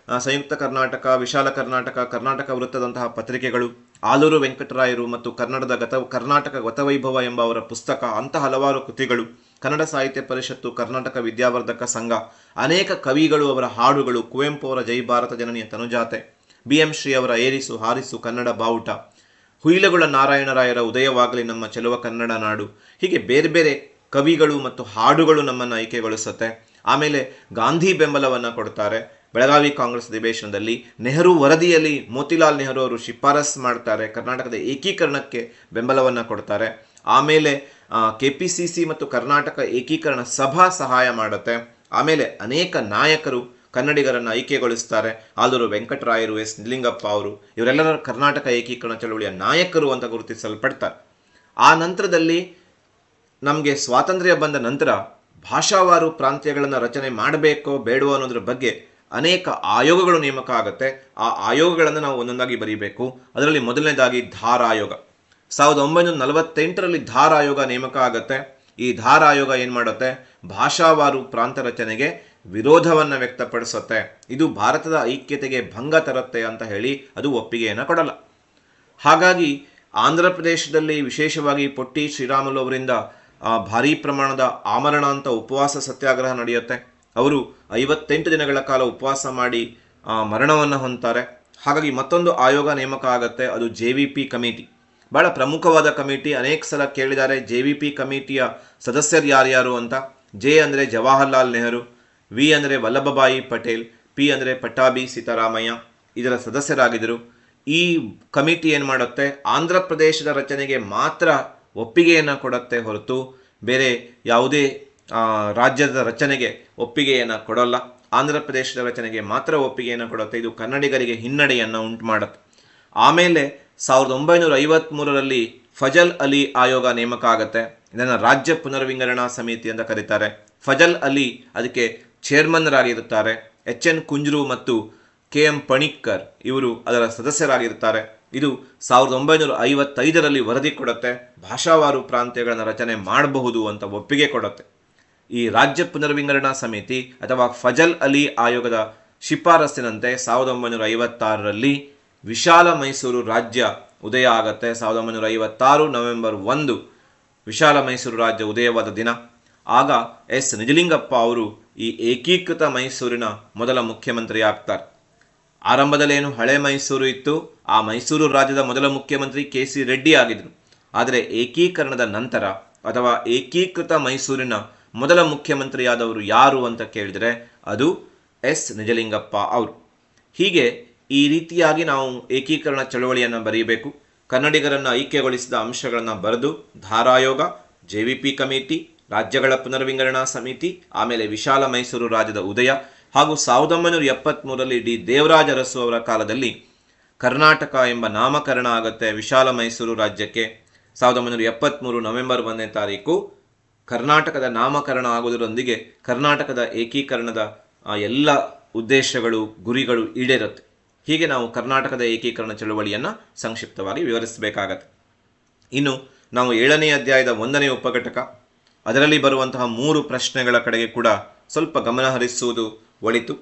ಸಂಯುಕ್ತ ಕರ್ನಾಟಕ, ವಿಶಾಲ ಕರ್ನಾಟಕ, ಕರ್ನಾಟಕ ವೃತ್ತದಂತಹ ಪತ್ರಿಕೆಗಳು, ಆಲೂರು ವೆಂಕಟರಾಯರು ಮತ್ತು ಕರ್ನಾಟಕ ಗತವೈಭವ ಎಂಬ ಅವರ ಪುಸ್ತಕ, ಅಂತಹ ಹಲವಾರು ಕೃತಿಗಳು, ಕನ್ನಡ ಸಾಹಿತ್ಯ ಪರಿಷತ್ತು, ಕರ್ನಾಟಕ ವಿದ್ಯಾವರ್ಧಕ ಸಂಘ, ಅನೇಕ ಕವಿಗಳು ಅವರ ಹಾಡುಗಳು, ಕುವೆಂಪು ಅವರ ಜೈ ಭಾರತ ಜನನಿಯ ತನುಜಾತೆ, BM ಶ್ರೀ ಅವರ ಏರಿಸು ಹಾರಿಸು ಕನ್ನಡ ಬಾವುಟ, ಹುಯಿಲಗುಳ ನಾರಾಯಣರಾಯರ ಉದಯವಾಗಲಿ ನಮ್ಮ ಚೆಲುವ ಕನ್ನಡ ನಾಡು, ಹೀಗೆ ಬೇರೆ ಬೇರೆ ಕವಿಗಳು ಮತ್ತು ಹಾಡುಗಳು ನಮ್ಮನ್ನು ಆಯ್ಕೆಗೊಳಿಸುತ್ತೆ. ಆಮೇಲೆ ಗಾಂಧಿ ಬೆಂಬಲವನ್ನು ಕೊಡ್ತಾರೆ. ಬೆಳಗಾವಿ ಕಾಂಗ್ರೆಸ್ ಅಧಿವೇಶನದಲ್ಲಿ ನೆಹರು ವರದಿಯಲ್ಲಿ ಮೋತಿಲಾಲ್ ನೆಹರು ಅವರು ಶಿಫಾರಸ್ ಮಾಡ್ತಾರೆ, ಕರ್ನಾಟಕದ ಏಕೀಕರಣಕ್ಕೆ ಬೆಂಬಲವನ್ನು ಕೊಡ್ತಾರೆ. ಆಮೇಲೆ KPCC ಮತ್ತು ಕರ್ನಾಟಕ ಏಕೀಕರಣ ಸಭಾ ಸಹಾಯ ಮಾಡುತ್ತೆ. ಆಮೇಲೆ ಅನೇಕ ನಾಯಕರು ಕನ್ನಡಿಗರನ್ನು ಐಕ್ಯಗೊಳಿಸ್ತಾರೆ. ಆಲೂರು ವೆಂಕಟರಾಯರು, S ನಿಜಲಿಂಗಪ್ಪ ಅವರು, ಇವರೆಲ್ಲರ ಕರ್ನಾಟಕ ಏಕೀಕರಣ ಚಳವಳಿಯ ನಾಯಕರು ಅಂತ ಗುರುತಿಸಲ್ಪಡ್ತಾರೆ. ಆ ನಂತರದಲ್ಲಿ ನಮಗೆ ಸ್ವಾತಂತ್ರ್ಯ ಬಂದ ನಂತರ ಭಾಷಾವಾರು ಪ್ರಾಂತ್ಯಗಳನ್ನು ರಚನೆ ಮಾಡಬೇಕೋ ಬೇಡವೋ ಅನ್ನೋದ್ರ ಬಗ್ಗೆ ಅನೇಕ ಆಯೋಗಗಳು ನೇಮಕ ಆಗುತ್ತೆ. ಆ ಆಯೋಗಗಳನ್ನು ನಾವು ಒಂದೊಂದಾಗಿ ಬರೀಬೇಕು. ಅದರಲ್ಲಿ ಮೊದಲನೇದಾಗಿ ಧಾರ್ ಆಯೋಗ. 1948ರಲ್ಲಿ ಧಾರ್ ಆಯೋಗ ನೇಮಕ ಆಗುತ್ತೆ. ಈ ಧಾರ್ ಆಯೋಗ ಏನು ಮಾಡುತ್ತೆ? ಭಾಷಾವಾರು ಪ್ರಾಂತ ರಚನೆಗೆ ವಿರೋಧವನ್ನು ವ್ಯಕ್ತಪಡಿಸುತ್ತೆ. ಇದು ಭಾರತದ ಐಕ್ಯತೆಗೆ ಭಂಗ ತರುತ್ತೆ ಅಂತ ಹೇಳಿ ಅದು ಒಪ್ಪಿಗೆಯನ್ನು ಕೊಡಲ್ಲ. ಹಾಗಾಗಿ ಆಂಧ್ರ ಪ್ರದೇಶದಲ್ಲಿ ವಿಶೇಷವಾಗಿ ಪೊಟ್ಟಿ ಶ್ರೀರಾಮುಲು ಅವರಿಂದ ಭಾರೀ ಪ್ರಮಾಣದ ಆಮರಣಾಂತ ಉಪವಾಸ ಸತ್ಯಾಗ್ರಹ ನಡೆಯುತ್ತೆ. ಅವರು 58 ದಿನಗಳ ಕಾಲ ಉಪವಾಸ ಮಾಡಿ ಮರಣವನ್ನು ಹೊಂದ್ತಾರೆ. ಹಾಗಾಗಿ ಮತ್ತೊಂದು ಆಯೋಗ ನೇಮಕ ಆಗುತ್ತೆ. ಅದು JVP ಕಮಿಟಿ. ಬಹಳ ಪ್ರಮುಖವಾದ ಕಮಿಟಿ. ಅನೇಕ ಸಲ ಕೇಳಿದ್ದಾರೆ JVP ಕಮಿಟಿಯ ಸದಸ್ಯರು ಯಾರ್ಯಾರು ಅಂತ. J ಅಂದರೆ ಜವಾಹರ್ಲಾಲ್ ನೆಹರು, V ಅಂದರೆ ವಲ್ಲಭಭಾಯಿ ಪಟೇಲ್, P ಅಂದರೆ ಪಟ್ಟಾಭಿ ಸೀತಾರಾಮಯ್ಯ ಇದರ ಸದಸ್ಯರಾಗಿದ್ದರು. ಈ ಕಮಿಟಿ ಏನು ಮಾಡುತ್ತೆ? ಆಂಧ್ರ ಪ್ರದೇಶದ ರಚನೆಗೆ ಮಾತ್ರ ಒಪ್ಪಿಗೆಯನ್ನು ಕೊಡುತ್ತೆ ಹೊರತು ಬೇರೆ ಯಾವುದೇ ರಾಜ್ಯದ ರಚನೆಗೆ ಒಪ್ಪಿಗೆಯನ್ನು ಕೊಡೋಲ್ಲ. ಆಂಧ್ರ ಪ್ರದೇಶದ ರಚನೆಗೆ ಮಾತ್ರ ಒಪ್ಪಿಗೆಯನ್ನು ಕೊಡುತ್ತೆ. ಇದು ಕನ್ನಡಿಗರಿಗೆ ಹಿನ್ನಡೆಯನ್ನು ಉಂಟು ಮಾಡುತ್ತೆ. ಆಮೇಲೆ 1953ರಲ್ಲಿ ಫಜಲ್ ಅಲಿ ಆಯೋಗ ನೇಮಕ ಆಗುತ್ತೆ. ಇದನ್ನು ರಾಜ್ಯ ಪುನರ್ವಿಂಗಡಣಾ ಸಮಿತಿ ಅಂತ ಕರೀತಾರೆ. ಫಜಲ್ ಅಲಿ ಅದಕ್ಕೆ ಚೇರ್ಮನ್ರಾಗಿರುತ್ತಾರೆ. HN ಕುಂಜ್ರು ಮತ್ತು KM ಪಣಿಕ್ಕರ್ ಇವರು ಅದರ ಸದಸ್ಯರಾಗಿರ್ತಾರೆ. ಇದು 1955ರಲ್ಲಿ ವರದಿ ಕೊಡುತ್ತೆ. ಭಾಷಾವಾರು ಪ್ರಾಂತ್ಯಗಳನ್ನು ರಚನೆ ಮಾಡಬಹುದು ಅಂತ ಒಪ್ಪಿಗೆ ಕೊಡುತ್ತೆ. ಈ ರಾಜ್ಯ ಪುನರ್ವಿಂಗಡಣಾ ಸಮಿತಿ ಅಥವಾ ಫಜಲ್ ಅಲಿ ಆಯೋಗದ ಶಿಫಾರಸ್ಸಿನಂತೆ 1956ರಲ್ಲಿ ವಿಶಾಲ ಮೈಸೂರು ರಾಜ್ಯ ಉದಯ ಆಗುತ್ತೆ. 1956 ನವೆಂಬರ್ 1 ವಿಶಾಲ ಮೈಸೂರು ರಾಜ್ಯ ಉದಯವಾದ ದಿನ. ಆಗ S ನಿಜಲಿಂಗಪ್ಪ ಅವರು ಈ ಏಕೀಕೃತ ಮೈಸೂರಿನ ಮೊದಲ ಮುಖ್ಯಮಂತ್ರಿ ಆಗ್ತಾರೆ. ಆರಂಭದಲ್ಲೇನು ಹಳೆ ಮೈಸೂರು ಇತ್ತು, ಆ ಮೈಸೂರು ರಾಜ್ಯದ ಮೊದಲ ಮುಖ್ಯಮಂತ್ರಿ KC ರೆಡ್ಡಿ ಆಗಿದ್ರು. ಆದರೆ ಏಕೀಕರಣದ ನಂತರ ಅಥವಾ ಏಕೀಕೃತ ಮೈಸೂರಿನ ಮೊದಲ ಮುಖ್ಯಮಂತ್ರಿಯಾದವರು ಯಾರು ಅಂತ ಕೇಳಿದರೆ ಅದು S ನಿಜಲಿಂಗಪ್ಪ ಅವರು. ಹೀಗೆ ಈ ರೀತಿಯಾಗಿ ನಾವು ಏಕೀಕರಣ ಚಳವಳಿಯನ್ನು ಬರೆಯಬೇಕು. ಕನ್ನಡಿಗರನ್ನು ಐಕ್ಯಗೊಳಿಸಿದ ಅಂಶಗಳನ್ನು ಬರೆದು ಧಾರಾಯೋಗ, JVP ಕಮಿಟಿ, ರಾಜ್ಯಗಳ ಪುನರ್ವಿಂಗಡಣಾ ಸಮಿತಿ, ಆಮೇಲೆ ವಿಶಾಲ ಮೈಸೂರು ರಾಜ್ಯದ ಉದಯ ಹಾಗೂ 1973ರಲ್ಲಿ D ದೇವರಾಜ ಅರಸು ಅವರ ಕಾಲದಲ್ಲಿ ಕರ್ನಾಟಕ ಎಂಬ ನಾಮಕರಣ ಆಗುತ್ತೆ ವಿಶಾಲ ಮೈಸೂರು ರಾಜ್ಯಕ್ಕೆ. 1973 ನವೆಂಬರ್ 1ನೇ ತಾರೀಕು ಕರ್ನಾಟಕದ ನಾಮಕರಣ ಆಗುವುದರೊಂದಿಗೆ ಕರ್ನಾಟಕದ ಏಕೀಕರಣದ ಎಲ್ಲ ಉದ್ದೇಶಗಳು, ಗುರಿಗಳು ಈಡೇರುತ್ತೆ. ಹೀಗೆ ನಾವು ಕರ್ನಾಟಕದ ಏಕೀಕರಣ ಚಳವಳಿಯನ್ನು ಸಂಕ್ಷಿಪ್ತವಾಗಿ ವಿವರಿಸಬೇಕಾಗತ್ತೆ. ಇನ್ನು ನಾವು 7ನೇ ಅಧ್ಯಾಯದ 1ನೇ ಉಪಘಟಕ, ಅದರಲ್ಲಿ ಬರುವಂತಹ 3 ಪ್ರಶ್ನೆಗಳ ಕಡೆಗೆ ಕೂಡ ಸ್ವಲ್ಪ ಗಮನ ಹರಿಸುವುದು ಒಳಿತು.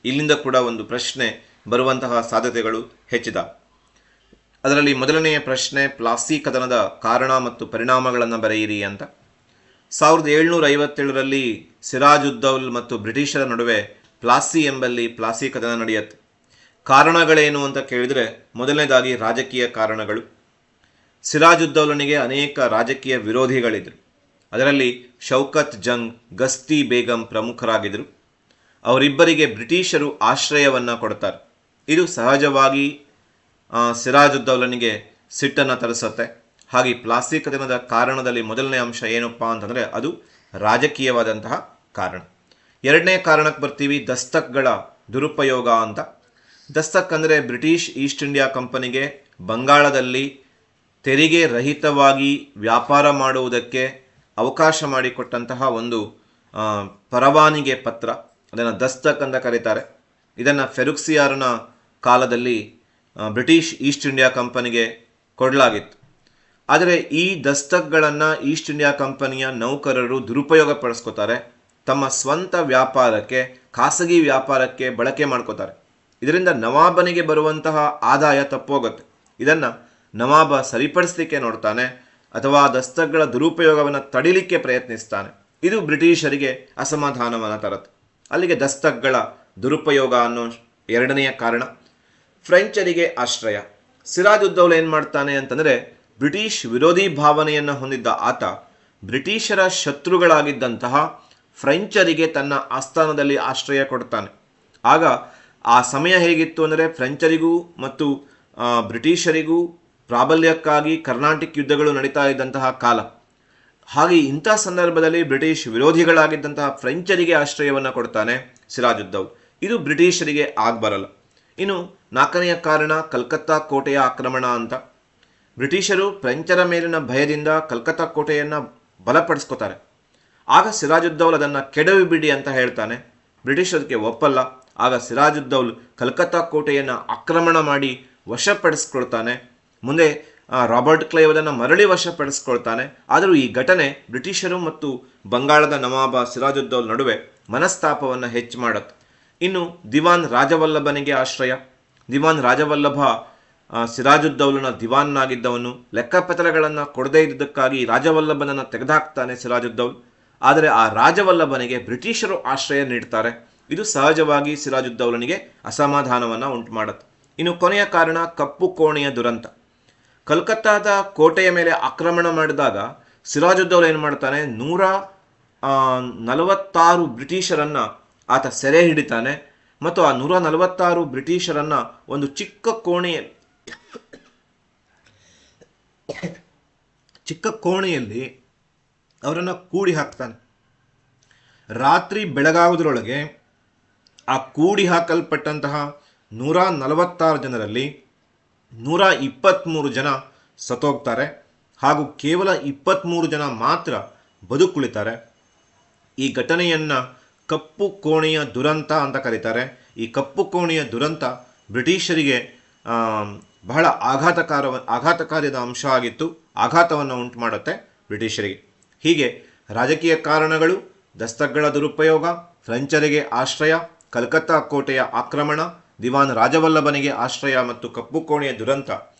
ಇಲ್ಲಿಂದ ಕೂಡ ಒಂದು ಪ್ರಶ್ನೆ ಬರುವಂತಹ ಸಾಧ್ಯತೆಗಳು ಹೆಚ್ಚಿದ. ಅದರಲ್ಲಿ ಮೊದಲನೆಯ ಪ್ರಶ್ನೆ, ಪ್ಲಾಸಿ ಕದನದ ಕಾರಣ ಮತ್ತು ಪರಿಣಾಮಗಳನ್ನು ಬರೆಯಿರಿ ಅಂತ. 1757ರಲ್ಲಿ ಸಿರಾಜುದ್ದೌಲ್ ಮತ್ತು ಬ್ರಿಟಿಷರ ನಡುವೆ ಪ್ಲಾಸಿ ಎಂಬಲ್ಲಿ ಪ್ಲಾಸಿ ಕದನ ನಡೆಯುತ್ತೆ. ಕಾರಣಗಳೇನು ಅಂತ ಕೇಳಿದರೆ ಮೊದಲನೇದಾಗಿ ರಾಜಕೀಯ ಕಾರಣಗಳು. ಸಿರಾಜುದ್ದೌಲನಿಗೆ ಅನೇಕ ರಾಜಕೀಯ ವಿರೋಧಿಗಳಿದ್ದರು. ಅದರಲ್ಲಿ ಶೌಕತ್ ಜಂಗ್, ಗಸ್ತಿ ಬೇಗಂ ಪ್ರಮುಖರಾಗಿದ್ದರು. ಅವರಿಬ್ಬರಿಗೆ ಬ್ರಿಟಿಷರು ಆಶ್ರಯವನ್ನು ಕೊಡ್ತಾರೆ. ಇದು ಸಹಜವಾಗಿ ಸಿರಾಜುದ್ದೌಲನಿಗೆ ಸಿಟ್ಟನ್ನು ತರಿಸುತ್ತೆ. ಹಾಗೆ ಪ್ಲಾಸಿ ಕದನದ ಕಾರಣದಲ್ಲಿ ಮೊದಲನೇ ಅಂಶ ಏನಪ್ಪ ಅಂತಂದರೆ ಅದು ರಾಜಕೀಯವಾದಂತಹ ಕಾರಣ. ಎರಡನೇ ಕಾರಣಕ್ಕೆ ಬರ್ತೀವಿ, ದಸ್ತಕ್ಗಳ ದುರುಪಯೋಗ ಅಂತ. ದಸ್ತಕ್ ಅಂದರೆ ಬ್ರಿಟಿಷ್ ಈಸ್ಟ್ ಇಂಡಿಯಾ ಕಂಪನಿಗೆ ಬಂಗಾಳದಲ್ಲಿ ತೆರಿಗೆ ರಹಿತವಾಗಿ ವ್ಯಾಪಾರ ಮಾಡುವುದಕ್ಕೆ ಅವಕಾಶ ಮಾಡಿಕೊಟ್ಟಂತಹ ಒಂದು ಪರವಾನಿಗೆ ಪತ್ರ, ಅದನ್ನು ದಸ್ತಕ್ ಅಂತ ಕರೀತಾರೆ. ಇದನ್ನು ಫೆರುಕ್ಸಿಯಾರನ ಕಾಲದಲ್ಲಿ ಬ್ರಿಟಿಷ್ ಈಸ್ಟ್ ಇಂಡಿಯಾ ಕಂಪನಿಗೆ ಕೊಡಲಾಗಿತ್ತು. ಆದರೆ ಈ ದಸ್ತಕ್ಗಳನ್ನು ಈಸ್ಟ್ ಇಂಡಿಯಾ ಕಂಪನಿಯ ನೌಕರರು ದುರುಪಯೋಗ ಪಡಿಸ್ಕೋತಾರೆ, ತಮ್ಮ ಸ್ವಂತ ವ್ಯಾಪಾರಕ್ಕೆ, ಖಾಸಗಿ ವ್ಯಾಪಾರಕ್ಕೆ ಬಳಕೆ ಮಾಡ್ಕೋತಾರೆ. ಇದರಿಂದ ನವಾಬನಿಗೆ ಬರುವಂತಹ ಆದಾಯ ತಪ್ಪೋಗುತ್ತೆ. ಇದನ್ನು ನವಾಬ ಸರಿಪಡಿಸಲಿಕ್ಕೆ ನೋಡ್ತಾನೆ ಅಥವಾ ದಸ್ತಕ್ಗಳ ದುರುಪಯೋಗವನ್ನು ತಡಿಲಿಕ್ಕೆ ಪ್ರಯತ್ನಿಸ್ತಾನೆ. ಇದು ಬ್ರಿಟಿಷರಿಗೆ ಅಸಮಾಧಾನವನ್ನು ತರುತ್ತೆ. ಅಲ್ಲಿಗೆ ದಸ್ತಕ್ಗಳ ದುರುಪಯೋಗ ಅನ್ನೋ ಎರಡನೆಯ ಕಾರಣ. ಫ್ರೆಂಚರಿಗೆ ಆಶ್ರಯ. ಸಿರಾಜುದ್ದೌಲ ಏನು ಮಾಡ್ತಾನೆ ಅಂತಂದರೆ, ಬ್ರಿಟಿಷ್ ವಿರೋಧಿ ಭಾವನೆಯನ್ನು ಹೊಂದಿದ್ದ ಆತ ಬ್ರಿಟಿಷರ ಶತ್ರುಗಳಾಗಿದ್ದಂತಹ ಫ್ರೆಂಚರಿಗೆ ತನ್ನ ಆಸ್ಥಾನದಲ್ಲಿ ಆಶ್ರಯ ಕೊಡ್ತಾನೆ. ಆಗ ಆ ಸಮಯ ಹೇಗಿತ್ತು ಅಂದರೆ, ಫ್ರೆಂಚರಿಗೂ ಮತ್ತು ಬ್ರಿಟಿಷರಿಗೂ ಪ್ರಾಬಲ್ಯಕ್ಕಾಗಿ ಕರ್ನಾಟಿಕ್ ಯುದ್ಧಗಳು ನಡೀತಾ ಇದ್ದಂತಹ ಕಾಲ. ಹಾಗೆ ಇಂಥ ಸಂದರ್ಭದಲ್ಲಿ ಬ್ರಿಟಿಷ್ ವಿರೋಧಿಗಳಾಗಿದ್ದಂತಹ ಫ್ರೆಂಚರಿಗೆ ಆಶ್ರಯವನ್ನು ಕೊಡ್ತಾನೆ ಸಿರಾಜುದ್ದೌಲ್. ಇದು ಬ್ರಿಟಿಷರಿಗೆ ಆಗಬರಲ್ಲ. ಇನ್ನು ನಾಲ್ಕನೆಯ ಕಾರಣ ಕಲ್ಕತ್ತಾ ಕೋಟೆಯ ಆಕ್ರಮಣ ಅಂತ. ಬ್ರಿಟಿಷರು ಫ್ರೆಂಚರ ಮೇಲಿನ ಭಯದಿಂದ ಕಲ್ಕತ್ತಾ ಕೋಟೆಯನ್ನು ಬಲಪಡಿಸ್ಕೋತಾರೆ. ಆಗ ಸಿರಾಜುದ್ದೌಲ್ ಅದನ್ನು ಕೆಡವಿಬಿಡಿ ಅಂತ ಹೇಳ್ತಾನೆ. ಬ್ರಿಟಿಷ್ ಅದಕ್ಕೆ ಒಪ್ಪಲ್ಲ. ಆಗ ಸಿರಾಜುದ್ದೌಲ್ ಕಲ್ಕತ್ತಾ ಕೋಟೆಯನ್ನು ಆಕ್ರಮಣ ಮಾಡಿ ವಶಪಡಿಸ್ಕೊಳ್ತಾನೆ. ಮುಂದೆ ರಾಬರ್ಟ್ ಕ್ಲೈವ್ ಅದನ್ನು ಮರಳಿ ವಶಪಡಿಸ್ಕೊಳ್ತಾನೆ. ಆದರೂ ಈ ಘಟನೆ ಬ್ರಿಟಿಷರು ಮತ್ತು ಬಂಗಾಳದ ನವಾಬ ಸಿರಾಜುದ್ದೌಲ್ ನಡುವೆ ಮನಸ್ತಾಪವನ್ನು ಹೆಚ್ಚು ಮಾಡುತ್ತೆ. ಇನ್ನು ದಿವಾನ್ ರಾಜವಲ್ಲಭನಿಗೆ ಆಶ್ರಯ. ದಿವಾನ್ ರಾಜವಲ್ಲಭ ಸಿರಾಜುದ್ದೌಲನ ದಿವಾನ್ನಾಗಿದ್ದವನು. ಲೆಕ್ಕಪತ್ರಗಳನ್ನು ಕೊಡದೇ ಇದ್ದುದಕ್ಕಾಗಿ ರಾಜವಲ್ಲಭನನ್ನು ತೆಗೆದುಹಾಕ್ತಾನೆ ಸಿರಾಜುದ್ದೌಲ್. ಆದರೆ ಆ ರಾಜವಲ್ಲಭನಿಗೆ ಬ್ರಿಟಿಷರು ಆಶ್ರಯ ನೀಡ್ತಾರೆ. ಇದು ಸಹಜವಾಗಿ ಸಿರಾಜುದ್ದೌಲನಿಗೆ ಅಸಮಾಧಾನವನ್ನು ಉಂಟು ಮಾಡುತ್ತೆ. ಇನ್ನು ಕೊನೆಯ ಕಾರಣ ಕಪ್ಪು ಕೋಣೆಯ ದುರಂತ. ಕಲ್ಕತ್ತಾದ ಕೋಟೆಯ ಮೇಲೆ ಆಕ್ರಮಣ ಮಾಡಿದಾಗ ಸಿರಾಜುದ್ದೌಲ ಏನು ಮಾಡ್ತಾನೆ, 146 ಬ್ರಿಟಿಷರನ್ನು ಆತ ಸೆರೆ ಹಿಡಿತಾನೆ. ಮತ್ತು ಆ 146 ಬ್ರಿಟಿಷರನ್ನು ಒಂದು ಚಿಕ್ಕ ಕೋಣೆಯಲ್ಲಿ ಅವರನ್ನು ಕೂಡಿ ಹಾಕ್ತಾನೆ. ರಾತ್ರಿ ಬೆಳಗಾಗುವುದರೊಳಗೆ ಆ ಕೂಡಿ ಹಾಕಲ್ಪಟ್ಟಂತಹ 146 ಜನರಲ್ಲಿ 123 ಜನ ಸತ್ತೋಗ್ತಾರೆ ಹಾಗೂ ಕೇವಲ 23 ಜನ ಮಾತ್ರ ಬದುಕುಳಿತಾರೆ. ಈ ಘಟನೆಯನ್ನು ಕಪ್ಪು ಕೋಣೆಯ ದುರಂತ ಅಂತ ಕರೀತಾರೆ. ಈ ಕಪ್ಪು ಕೋಣೆಯ ದುರಂತ ಬ್ರಿಟಿಷರಿಗೆ ಬಹಳ ಆಘಾತಕಾರಿಯಾದ ಅಂಶ ಆಗಿತ್ತು. ಆಘಾತವನ್ನು ಉಂಟು ಮಾಡುತ್ತೆ ಬ್ರಿಟಿಷರಿಗೆ. ಹೀಗೆ ರಾಜಕೀಯ ಕಾರಣಗಳು, ದಸ್ತಕ್ಗಳ ದುರುಪಯೋಗ, ಫ್ರೆಂಚರಿಗೆ ಆಶ್ರಯ, ಕಲ್ಕತ್ತಾ ಕೋಟೆಯ ಆಕ್ರಮಣ, ದಿವಾನ್ ರಾಜವಲ್ಲಭನಿಗೆ ಆಶ್ರಯ ಮತ್ತು ಕಪ್ಪು ಕೋಣೆಯ ದುರಂತ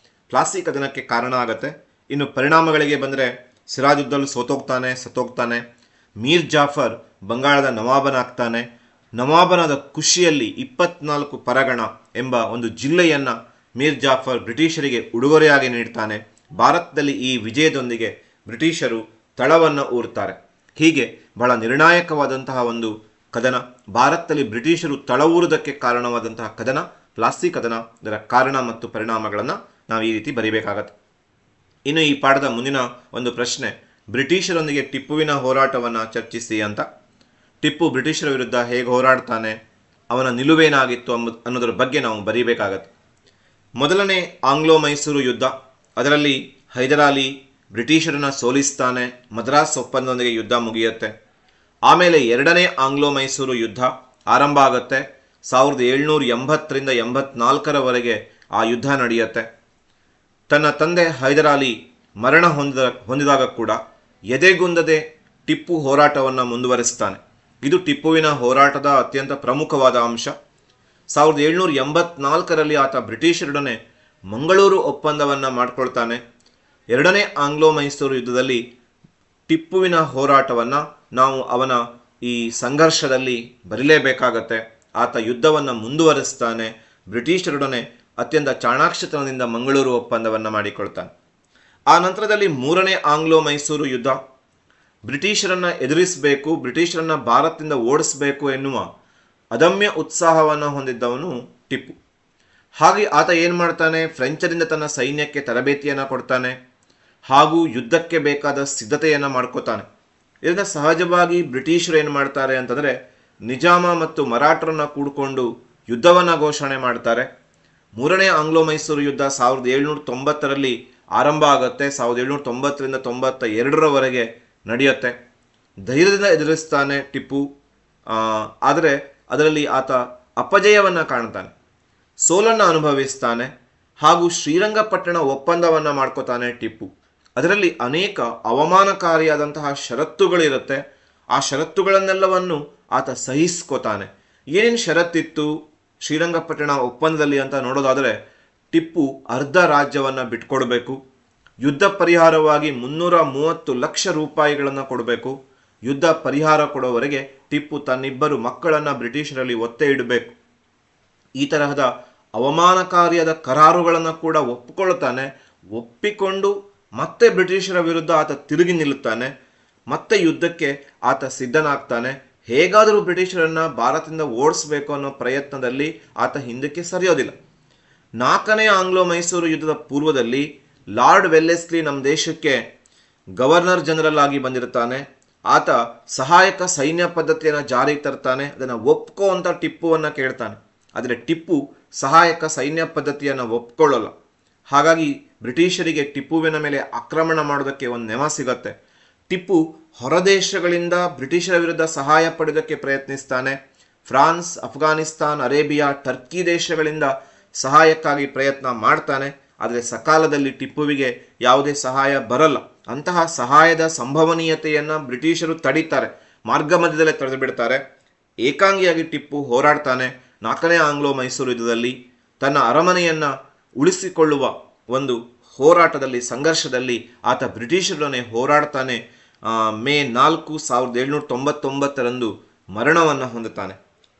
ಪ್ಲಾಸಿ ಕದನಕ್ಕೆ ಕಾರಣ ಆಗುತ್ತೆ. ಇನ್ನು ಪರಿಣಾಮಗಳಿಗೆ ಬಂದರೆ ಸಿರಾಜುದ್ದೌಲ್ ಸತ್ತೋಗ್ತಾನೆ. ಮೀರ್ ಜಾಫರ್ ಬಂಗಾಳದ ನವಾಬನಾಗ್ತಾನೆ. ನವಾಬನಾದ ಖುಷಿಯಲ್ಲಿ 24 ಪರಗಣ ಎಂಬ ಒಂದು ಜಿಲ್ಲೆಯನ್ನು ಮೀರ್ ಜಾಫರ್ ಬ್ರಿಟಿಷರಿಗೆ ಉಡುಗೊರೆಯಾಗಿ ನೀಡ್ತಾನೆ. ಭಾರತದಲ್ಲಿ ಈ ವಿಜಯದೊಂದಿಗೆ ಬ್ರಿಟಿಷರು ತಳವನ್ನು ಊರ್ತಾರೆ. ಹೀಗೆ ಬಹಳ ನಿರ್ಣಾಯಕವಾದಂತಹ ಒಂದು ಕದನ, ಭಾರತದಲ್ಲಿ ಬ್ರಿಟಿಷರು ತಳವೂರುವುದಕ್ಕೆ ಕಾರಣವಾದಂತಹ ಕದನ ಪ್ಲಾಸಿ ಕದನ. ಇದರ ಕಾರಣ ಮತ್ತು ಪರಿಣಾಮಗಳನ್ನು ನಾವು ಈ ರೀತಿ ಬರೀಬೇಕಾಗತ್ತೆ. ಇನ್ನು ಈ ಪಾಠದ ಮುಂದಿನ ಒಂದು ಪ್ರಶ್ನೆ, ಬ್ರಿಟಿಷರೊಂದಿಗೆ ಟಿಪ್ಪುವಿನ ಹೋರಾಟವನ್ನು ಚರ್ಚಿಸಿ ಅಂತ. ಟಿಪ್ಪು ಬ್ರಿಟಿಷರ ವಿರುದ್ಧ ಹೇಗೆ ಹೋರಾಡ್ತಾನೆ, ಅವನ ನಿಲುವೇನಾಗಿತ್ತು ಅನ್ನೋದ್ರ ಬಗ್ಗೆ ನಾವು ಬರೀಬೇಕಾಗತ್ತೆ. ಮೊದಲನೇ ಆಂಗ್ಲೋ ಮೈಸೂರು ಯುದ್ಧ, ಅದರಲ್ಲಿ ಹೈದರಾಲಿ ಬ್ರಿಟಿಷರನ್ನು ಸೋಲಿಸ್ತಾನೆ. ಮದ್ರಾಸ್ ಒಪ್ಪಂದದೊಂದಿಗೆ ಯುದ್ಧ ಮುಗಿಯುತ್ತೆ. ಆಮೇಲೆ ಎರಡನೇ ಆಂಗ್ಲೋ ಮೈಸೂರು ಯುದ್ಧ ಆರಂಭ ಆಗುತ್ತೆ. 1780ರಿಂದ 84ರವರೆಗೆ ಆ ಯುದ್ಧ ನಡೆಯುತ್ತೆ. ತನ್ನ ತಂದೆ ಹೈದರಾಲಿ ಮರಣ ಹೊಂದಿದಾಗ ಕೂಡ ಎದೆಗುಂದದೆ ಟಿಪ್ಪು ಹೋರಾಟವನ್ನು ಮುಂದುವರಿಸ್ತಾನೆ. ಇದು ಟಿಪ್ಪುವಿನ ಹೋರಾಟದ ಅತ್ಯಂತ ಪ್ರಮುಖವಾದ ಅಂಶ. 1784ರಲ್ಲಿ ಆತ ಬ್ರಿಟಿಷರೊಡನೆ ಮಂಗಳೂರು ಒಪ್ಪಂದವನ್ನು ಮಾಡಿಕೊಳ್ತಾನೆ. ಎರಡನೇ ಆಂಗ್ಲೋ ಮೈಸೂರು ಯುದ್ಧದಲ್ಲಿ ಟಿಪ್ಪುವಿನ ಹೋರಾಟವನ್ನು ನಾವು ಅವನ ಈ ಸಂಘರ್ಷದಲ್ಲಿ ಬರೀಲೇಬೇಕಾಗತ್ತೆ. ಆತ ಯುದ್ಧವನ್ನು ಮುಂದುವರಿಸ್ತಾನೆ. ಬ್ರಿಟಿಷರೊಡನೆ ಅತ್ಯಂತ ಚಾಣಾಕ್ಷತನದಿಂದ ಮಂಗಳೂರು ಒಪ್ಪಂದವನ್ನು ಮಾಡಿಕೊಳ್ತಾನೆ. ಆ ನಂತರದಲ್ಲಿ ಮೂರನೇ ಆಂಗ್ಲೋ ಮೈಸೂರು ಯುದ್ಧ, ಬ್ರಿಟಿಷರನ್ನು ಎದುರಿಸಬೇಕು, ಬ್ರಿಟಿಷರನ್ನು ಭಾರತದಿಂದ ಓಡಿಸಬೇಕು ಎನ್ನುವ ಅದಮ್ಯ ಉತ್ಸಾಹವನ್ನು ಹೊಂದಿದ್ದವನು ಟಿಪ್ಪು. ಹಾಗೆ ಆತ ಏನು ಮಾಡ್ತಾನೆ, ಫ್ರೆಂಚರಿಂದ ತನ್ನ ಸೈನ್ಯಕ್ಕೆ ತರಬೇತಿಯನ್ನು ಕೊಡ್ತಾನೆ ಹಾಗೂ ಯುದ್ಧಕ್ಕೆ ಬೇಕಾದ ಸಿದ್ಧತೆಯನ್ನು ಮಾಡ್ಕೋತಾನೆ. ಇದರಿಂದ ಸಹಜವಾಗಿ ಬ್ರಿಟಿಷರು ಏನು ಮಾಡ್ತಾರೆ ಅಂತಂದರೆ, ನಿಜಾಮ ಮತ್ತು ಮರಾಠರನ್ನು ಕೂಡಿಕೊಂಡು ಯುದ್ಧವನ್ನು ಘೋಷಣೆ ಮಾಡ್ತಾರೆ. ಮೂರನೇ ಆಂಗ್ಲೋ ಮೈಸೂರು ಯುದ್ಧ 1790ರಲ್ಲಿ ಆರಂಭ ಆಗುತ್ತೆ. 1790ರಿಂದ 92ರವರೆಗೆ ನಡೆಯುತ್ತೆ. ಧೈರ್ಯದಿಂದ ಎದುರಿಸ್ತಾನೆ ಟಿಪ್ಪು. ಆದರೆ ಅದರಲ್ಲಿ ಆತ ಅಪಜಯವನ್ನು ಕಾಣ್ತಾನೆ, ಸೋಲನ್ನು ಅನುಭವಿಸ್ತಾನೆ. ಹಾಗೂ ಶ್ರೀರಂಗಪಟ್ಟಣ ಒಪ್ಪಂದವನ್ನು ಮಾಡ್ಕೋತಾನೆ ಟಿಪ್ಪು. ಅದರಲ್ಲಿ ಅನೇಕ ಅವಮಾನಕಾರಿಯಾದಂತಹ ಷರತ್ತುಗಳಿರುತ್ತೆ. ಆ ಷರತ್ತುಗಳನ್ನೆಲ್ಲವನ್ನು ಆತ ಸಹಿಸ್ಕೋತಾನೆ. ಏನೇನು ಷರತ್ತಿತ್ತು ಶ್ರೀರಂಗಪಟ್ಟಣ ಒಪ್ಪಂದದಲ್ಲಿ ಅಂತ ನೋಡೋದಾದರೆ, ಟಿಪ್ಪು ಅರ್ಧ ರಾಜ್ಯವನ್ನು ಬಿಟ್ಕೊಡ್ಬೇಕು, ಯುದ್ಧ ಪರಿಹಾರವಾಗಿ 330 ಲಕ್ಷ ರೂಪಾಯಿಗಳನ್ನು ಕೊಡಬೇಕು, ಯುದ್ಧ ಪರಿಹಾರ ಕೊಡೋವರೆಗೆ ಟಿಪ್ಪು ತನ್ನಿಬ್ಬರು ಮಕ್ಕಳನ್ನು ಬ್ರಿಟಿಷರಲ್ಲಿ ಒತ್ತೆ ಇಡಬೇಕು. ಈ ತರಹದ ಅವಮಾನಕಾರಿಯಾದ ಕರಾರುಗಳನ್ನು ಕೂಡ ಒಪ್ಪಿಕೊಳ್ಳುತ್ತಾನೆ. ಒಪ್ಪಿಕೊಂಡು ಮತ್ತೆ ಬ್ರಿಟಿಷರ ವಿರುದ್ಧ ಆತ ತಿರುಗಿ ನಿಲ್ಲುತ್ತಾನೆ. ಮತ್ತೆ ಯುದ್ಧಕ್ಕೆ ಆತ ಸಿದ್ಧನಾಗ್ತಾನೆ. ಹೇಗಾದರೂ ಬ್ರಿಟಿಷರನ್ನು ಭಾರತದಿಂದ ಓಡಿಸಬೇಕು ಅನ್ನೋ ಪ್ರಯತ್ನದಲ್ಲಿ ಆತ ಹಿಂದಕ್ಕೆ ಸರಿಯೋದಿಲ್ಲ. 4ನೇ ಆಂಗ್ಲೋ ಮೈಸೂರು ಯುದ್ಧದ ಪೂರ್ವದಲ್ಲಿ ಲಾರ್ಡ್ ವೆಲ್ಲೆಸ್ಲಿ ನಮ್ಮ ದೇಶಕ್ಕೆ ಗವರ್ನರ್ ಜನರಲ್ ಆಗಿ ಬಂದಿರ್ತಾನೆ. ಆತ ಸಹಾಯಕ ಸೈನ್ಯ ಪದ್ಧತಿಯನ್ನು ಜಾರಿಗೆ ತರ್ತಾನೆ. ಅದನ್ನು ಒಪ್ಕೋ ಅಂತ ಟಿಪ್ಪುವನ್ನು ಕೇಳ್ತಾನೆ. ಆದರೆ ಟಿಪ್ಪು ಸಹಾಯಕ ಸೈನ್ಯ ಪದ್ಧತಿಯನ್ನು ಒಪ್ಕೊಳ್ಳಲ್ಲ. ಹಾಗಾಗಿ ಬ್ರಿಟಿಷರಿಗೆ ಟಿಪ್ಪುವಿನ ಮೇಲೆ ಆಕ್ರಮಣ ಮಾಡೋದಕ್ಕೆ ಒಂದು ನೆವ ಸಿಗತ್ತೆ. ಟಿಪ್ಪು ಹೊರದೇಶಗಳಿಂದ ಬ್ರಿಟಿಷರ ವಿರುದ್ಧ ಸಹಾಯ ಪಡೆಯೋದಕ್ಕೆ ಪ್ರಯತ್ನಿಸ್ತಾನೆ. ಫ್ರಾನ್ಸ್, ಅಫ್ಘಾನಿಸ್ತಾನ್, ಅರೇಬಿಯಾ, ಟರ್ಕಿ ದೇಶಗಳಿಂದ ಸಹಾಯಕ್ಕಾಗಿ ಪ್ರಯತ್ನ ಮಾಡ್ತಾನೆ. ಆದರೆ ಸಕಾಲದಲ್ಲಿ ಟಿಪ್ಪುವಿಗೆ ಯಾವುದೇ ಸಹಾಯ ಬರಲ್ಲ. ಅಂತಹ ಸಹಾಯದ ಸಂಭವನೀಯತೆಯನ್ನು ಬ್ರಿಟಿಷರು ತಡೀತಾರೆ, ಮಾರ್ಗ ಮಧ್ಯದಲ್ಲೇ ತಡೆದು ಬಿಡ್ತಾರೆ. ಏಕಾಂಗಿಯಾಗಿ ಟಿಪ್ಪು ಹೋರಾಡ್ತಾನೆ. 4ನೇ ಆಂಗ್ಲೋ ಮೈಸೂರು ಯುದ್ಧದಲ್ಲಿ ತನ್ನ ಅರಮನೆಯನ್ನು ಉಳಿಸಿಕೊಳ್ಳುವ ಒಂದು ಹೋರಾಟದಲ್ಲಿ, ಸಂಘರ್ಷದಲ್ಲಿ ಆತ ಬ್ರಿಟಿಷರೊಡನೆ ಹೋರಾಡ್ತಾನೆ. ಮೇ 4, 1799 ಮರಣವನ್ನು ಹೊಂದುತ್ತಾನೆ.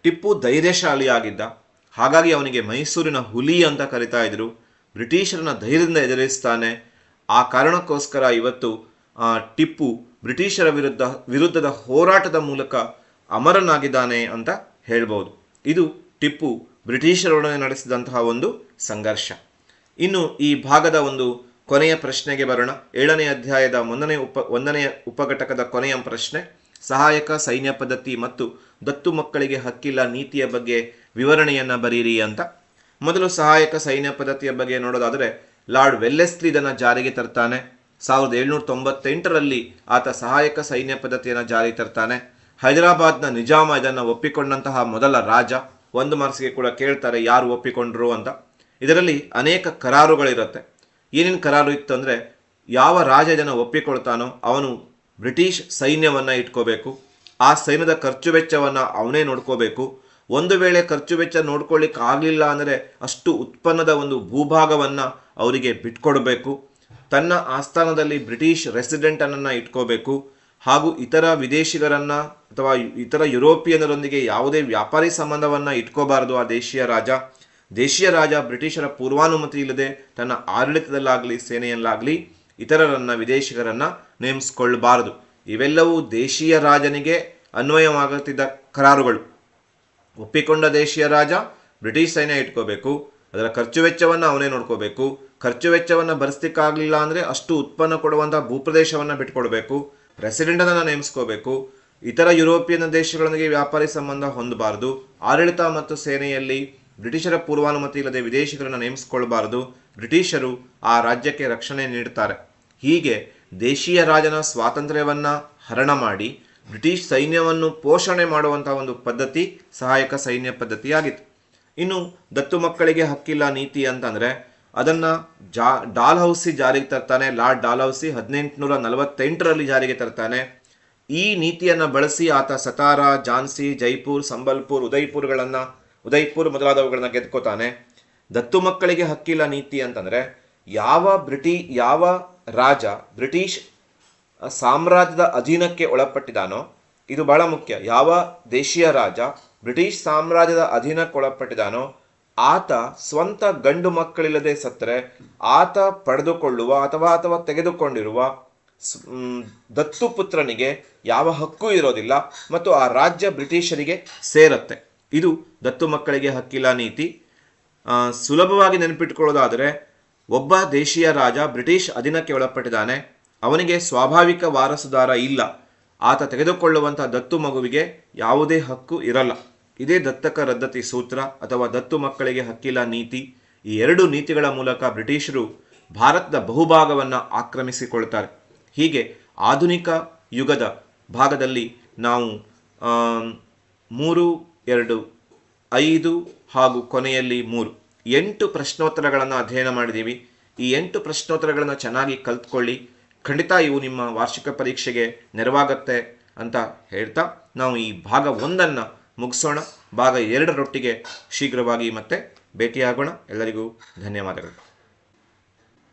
ಟಿಪ್ಪು ಧೈರ್ಯಶಾಲಿಯಾಗಿದ್ದ. ಹಾಗಾಗಿ ಅವನಿಗೆ ಮೈಸೂರಿನ ಹುಲಿ ಅಂತ ಕರಿತಾ ಇದ್ರು. ಬ್ರಿಟಿಷರನ್ನ ಧೈರ್ಯದಿಂದ ಎದುರಿಸ್ತಾನೆ. ಆ ಕಾರಣಕ್ಕೋಸ್ಕರ ಇವತ್ತು ಟಿಪ್ಪು ಬ್ರಿಟಿಷರ ವಿರುದ್ಧದ ಹೋರಾಟದ ಮೂಲಕ ಅಮರನಾಗಿದ್ದಾನೆ ಅಂತ ಹೇಳ್ಬೋದು. ಇದು ಟಿಪ್ಪು ಬ್ರಿಟಿಷರೊಡನೆ ನಡೆಸಿದಂತಹ ಒಂದು ಸಂಘರ್ಷ. ಇನ್ನು ಈ ಭಾಗದ ಒಂದು ಕೊನೆಯ ಪ್ರಶ್ನೆಗೆ ಬರೋಣ. 7ನೇ ಅಧ್ಯಾಯದ 1ನೇ ಉಪಘಟಕದ ಕೊನೆಯ ಪ್ರಶ್ನೆ, ಸಹಾಯಕ ಸೈನ್ಯ ಪದ್ಧತಿ ಮತ್ತು ದತ್ತು ಮಕ್ಕಳಿಗೆ ಹಕ್ಕಿಲ್ಲ ನೀತಿಯ ಬಗ್ಗೆ ವಿವರಣೆಯನ್ನು ಬರೀರಿ ಅಂತ. ಮೊದಲು ಸಹಾಯಕ ಸೈನ್ಯ ಪದ್ಧತಿಯ ಬಗ್ಗೆ ನೋಡೋದಾದರೆ, ಲಾರ್ಡ್ ವೆಲ್ಲೆಸ್ಲಿ ಇದನ್ನು ಜಾರಿಗೆ ತರ್ತಾನೆ. 1798ರಲ್ಲಿ ಆತ ಸಹಾಯಕ ಸೈನ್ಯ ಪದ್ಧತಿಯನ್ನು ಜಾರಿಗೆ ತರ್ತಾನೆ. ಹೈದರಾಬಾದ್ನ ನಿಜಾಮ ಇದನ್ನು ಒಪ್ಪಿಕೊಂಡಂತಹ ಮೊದಲ ರಾಜ. 1 ಮಾರ್ಕ್ಸ್ಗೆ ಕೂಡ ಕೇಳ್ತಾರೆ ಯಾರು ಒಪ್ಪಿಕೊಂಡ್ರು ಅಂತ. ಇದರಲ್ಲಿ ಅನೇಕ ಕರಾರುಗಳಿರುತ್ತೆ. ಏನೇನು ಕರಾರು ಇತ್ತು ಅಂದರೆ, ಯಾವ ರಾಜ ಇದನ್ನು ಒಪ್ಪಿಕೊಳ್ತಾನೋ ಅವನು ಬ್ರಿಟಿಷ್ ಸೈನ್ಯವನ್ನು ಇಟ್ಕೋಬೇಕು. ಆ ಸೈನ್ಯದ ಖರ್ಚು ವೆಚ್ಚವನ್ನು ಅವನೇ ನೋಡ್ಕೋಬೇಕು. ಒಂದು ವೇಳೆ ಖರ್ಚು ವೆಚ್ಚ ನೋಡ್ಕೊಳ್ಳಿಕ್ಕೆ ಆಗಲಿಲ್ಲ ಅಂದರೆ ಅಷ್ಟು ಉತ್ಪನ್ನದ ಒಂದು ಭೂಭಾಗವನ್ನು ಅವರಿಗೆ ಬಿಟ್ಕೊಡ್ಬೇಕು. ತನ್ನ ಆಸ್ಥಾನದಲ್ಲಿ ಬ್ರಿಟಿಷ್ ರೆಸಿಡೆಂಟನ್ನು ಇಟ್ಕೋಬೇಕು. ಹಾಗೂ ಇತರ ವಿದೇಶಿಗರನ್ನು ಅಥವಾ ಇತರ ಯುರೋಪಿಯನ್ನರೊಂದಿಗೆ ಯಾವುದೇ ವ್ಯಾಪಾರಿ ಸಂಬಂಧವನ್ನು ಇಟ್ಕೋಬಾರದು ಆ ದೇಶೀಯ ರಾಜ ಬ್ರಿಟಿಷರ ಪೂರ್ವಾನುಮತಿ ಇಲ್ಲದೆ ತನ್ನ ಆಡಳಿತದಲ್ಲಾಗಲಿ ಸೇನೆಯಲ್ಲಾಗಲಿ ಇತರರನ್ನು, ವಿದೇಶಿಗರನ್ನು ನೇಮಿಸಿಕೊಳ್ಳಬಾರದು. ಇವೆಲ್ಲವೂ ದೇಶೀಯ ರಾಜನಿಗೆ ಅನ್ವಯವಾಗುತ್ತಿದ್ದ ಕರಾರುಗಳು. ಒಪ್ಪಿಕೊಂಡ ದೇಶೀಯ ರಾಜ ಬ್ರಿಟಿಷ್ ಸೈನ್ಯ ಇಟ್ಕೋಬೇಕು, ಅದರ ಖರ್ಚು ವೆಚ್ಚವನ್ನು ಅವನೇ ನೋಡ್ಕೋಬೇಕು. ಖರ್ಚು ವೆಚ್ಚವನ್ನು ಭರಿಸಲಿಕ್ಕಾಗಲಿಲ್ಲ ಅಂದರೆ ಅಷ್ಟು ಉತ್ಪನ್ನ ಕೊಡುವಂಥ ಭೂಪ್ರದೇಶವನ್ನು ಬಿಟ್ಕೊಡ್ಬೇಕು. ರೆಸಿಡೆಂಟನ್ನು ನೇಮಿಸ್ಕೋಬೇಕು. ಇತರ ಯುರೋಪಿಯನ್ ದೇಶಗಳೊಂದಿಗೆ ವ್ಯಾಪಾರಿ ಸಂಬಂಧ ಹೊಂದಬಾರದು. ಆಡಳಿತ ಮತ್ತು ಸೇನೆಯಲ್ಲಿ ಬ್ರಿಟಿಷರ ಪೂರ್ವಾನುಮತಿ ಇಲ್ಲದೆ ವಿದೇಶಿಗರನ್ನು ನೇಮಿಸಿಕೊಳ್ಳಬಾರದು. ಬ್ರಿಟಿಷರು ಆ ರಾಜ್ಯಕ್ಕೆ ರಕ್ಷಣೆ ನೀಡುತ್ತಾರೆ. ಹೀಗೆ ದೇಶೀಯ ರಾಜನ ಸ್ವಾತಂತ್ರ್ಯವನ್ನು ಹರಣ ಮಾಡಿ ಬ್ರಿಟಿಷ್ ಸೈನ್ಯವನ್ನು ಪೋಷಣೆ ಮಾಡುವಂತಹ ಒಂದು ಪದ್ಧತಿ ಸಹಾಯಕ ಸೈನ್ಯ ಪದ್ಧತಿಯಾಗಿತ್ತು. ಇನ್ನು ದತ್ತು ಮಕ್ಕಳಿಗೆ ಹಕ್ಕಿಲ್ಲ ನೀತಿ ಅಂತಂದರೆ ಅದನ್ನು ಡಾಲ್ಹೌಸಿ ಜಾರಿಗೆ ತರ್ತಾನೆ. ಲಾರ್ಡ್ ಡಾಲ್ಹೌಸಿ 1848ರಲ್ಲಿ ಜಾರಿಗೆ ತರ್ತಾನೆ. ಈ ನೀತಿಯನ್ನು ಬಳಸಿ ಆತ ಸತಾರಾ, ಝಾನ್ಸಿ, ಜೈಪುರ್, ಸಂಬಲ್ಪುರ್, ಉದಯ್ಪುರ್ ಮೊದಲಾದವುಗಳನ್ನ ಗೆದ್ಕೋತಾನೆ. ದತ್ತು ಮಕ್ಕಳಿಗೆ ಹಕ್ಕಿಲ್ಲ ನೀತಿ ಅಂತಂದರೆ ಯಾವ ರಾಜ ಬ್ರಿಟಿಷ್ ಸಾಮ್ರಾಜ್ಯದ ಅಧೀನಕ್ಕೆ ಒಳಪಟ್ಟಿದಾನೋ, ಇದು ಬಹಳ ಮುಖ್ಯ, ಯಾವ ದೇಶೀಯ ರಾಜ ಬ್ರಿಟಿಷ್ ಸಾಮ್ರಾಜ್ಯದ ಅಧೀನಕ್ಕೆ ಒಳಪಟ್ಟಿದಾನೋ ಆತ ಸ್ವಂತ ಗಂಡು ಮಕ್ಕಳಿಲ್ಲದೆ ಸತ್ತರೆ ಆತ ಪಡೆದುಕೊಳ್ಳುವ ಅಥವಾ ತೆಗೆದುಕೊಂಡಿರುವ ದತ್ತು ಪುತ್ರನಿಗೆ ಯಾವ ಹಕ್ಕು ಇರೋದಿಲ್ಲ ಮತ್ತು ಆ ರಾಜ್ಯ ಬ್ರಿಟಿಷರಿಗೆ ಸೇರತ್ತೆ. ಇದು ದತ್ತು ಮಕ್ಕಳಿಗೆ ಹಕ್ಕಿಲ್ಲ ನೀತಿ. ಸುಲಭವಾಗಿ ನೆನಪಿಟ್ಕೊಳ್ಳೋದಾದರೆ, ಒಬ್ಬ ದೇಶೀಯ ರಾಜ ಬ್ರಿಟಿಷ್ ಅಧೀನಕ್ಕೆ ಒಳಪಟ್ಟಿದ್ದಾನೆ, ಅವನಿಗೆ ಸ್ವಾಭಾವಿಕ ವಾರಸುದಾರ ಇಲ್ಲ, ಆತ ತೆಗೆದುಕೊಳ್ಳುವಂಥ ದತ್ತು ಮಗುವಿಗೆ ಯಾವುದೇ ಹಕ್ಕು ಇರಲ್ಲ. ಇದೇ ದತ್ತಕ ರದ್ದತಿ ಸೂತ್ರ ಅಥವಾ ದತ್ತು ಮಕ್ಕಳಿಗೆ ಹಕ್ಕಿಲ್ಲ ನೀತಿ. ಈ 2 ನೀತಿಗಳ ಮೂಲಕ ಬ್ರಿಟಿಷರು ಭಾರತದ ಬಹುಭಾಗವನ್ನು ಆಕ್ರಮಿಸಿಕೊಳ್ತಾರೆ. ಹೀಗೆ ಆಧುನಿಕ ಯುಗದ ಭಾಗದಲ್ಲಿ ನಾವು 3, 2, 5 ಹಾಗೂ ಕೊನೆಯಲ್ಲಿ 3 8 ಪ್ರಶ್ನೋತ್ತರಗಳನ್ನು ಅಧ್ಯಯನ ಮಾಡಿದ್ದೀವಿ. ಈ 8 ಪ್ರಶ್ನೋತ್ತರಗಳನ್ನು ಚೆನ್ನಾಗಿ ಕಲ್ತ್ಕೊಳ್ಳಿ. ಖಂಡಿತ ಇವು ನಿಮ್ಮ ವಾರ್ಷಿಕ ಪರೀಕ್ಷೆಗೆ ನೆರವಾಗುತ್ತೆ ಅಂತ ಹೇಳ್ತಾ ನಾವು ಈ ಭಾಗ 1 ಮುಗಿಸೋಣ. ಭಾಗ 2ರೊಟ್ಟಿಗೆ ಶೀಘ್ರವಾಗಿ ಮತ್ತೆ ಭೇಟಿಯಾಗೋಣ. ಎಲ್ಲರಿಗೂ ಧನ್ಯವಾದಗಳು.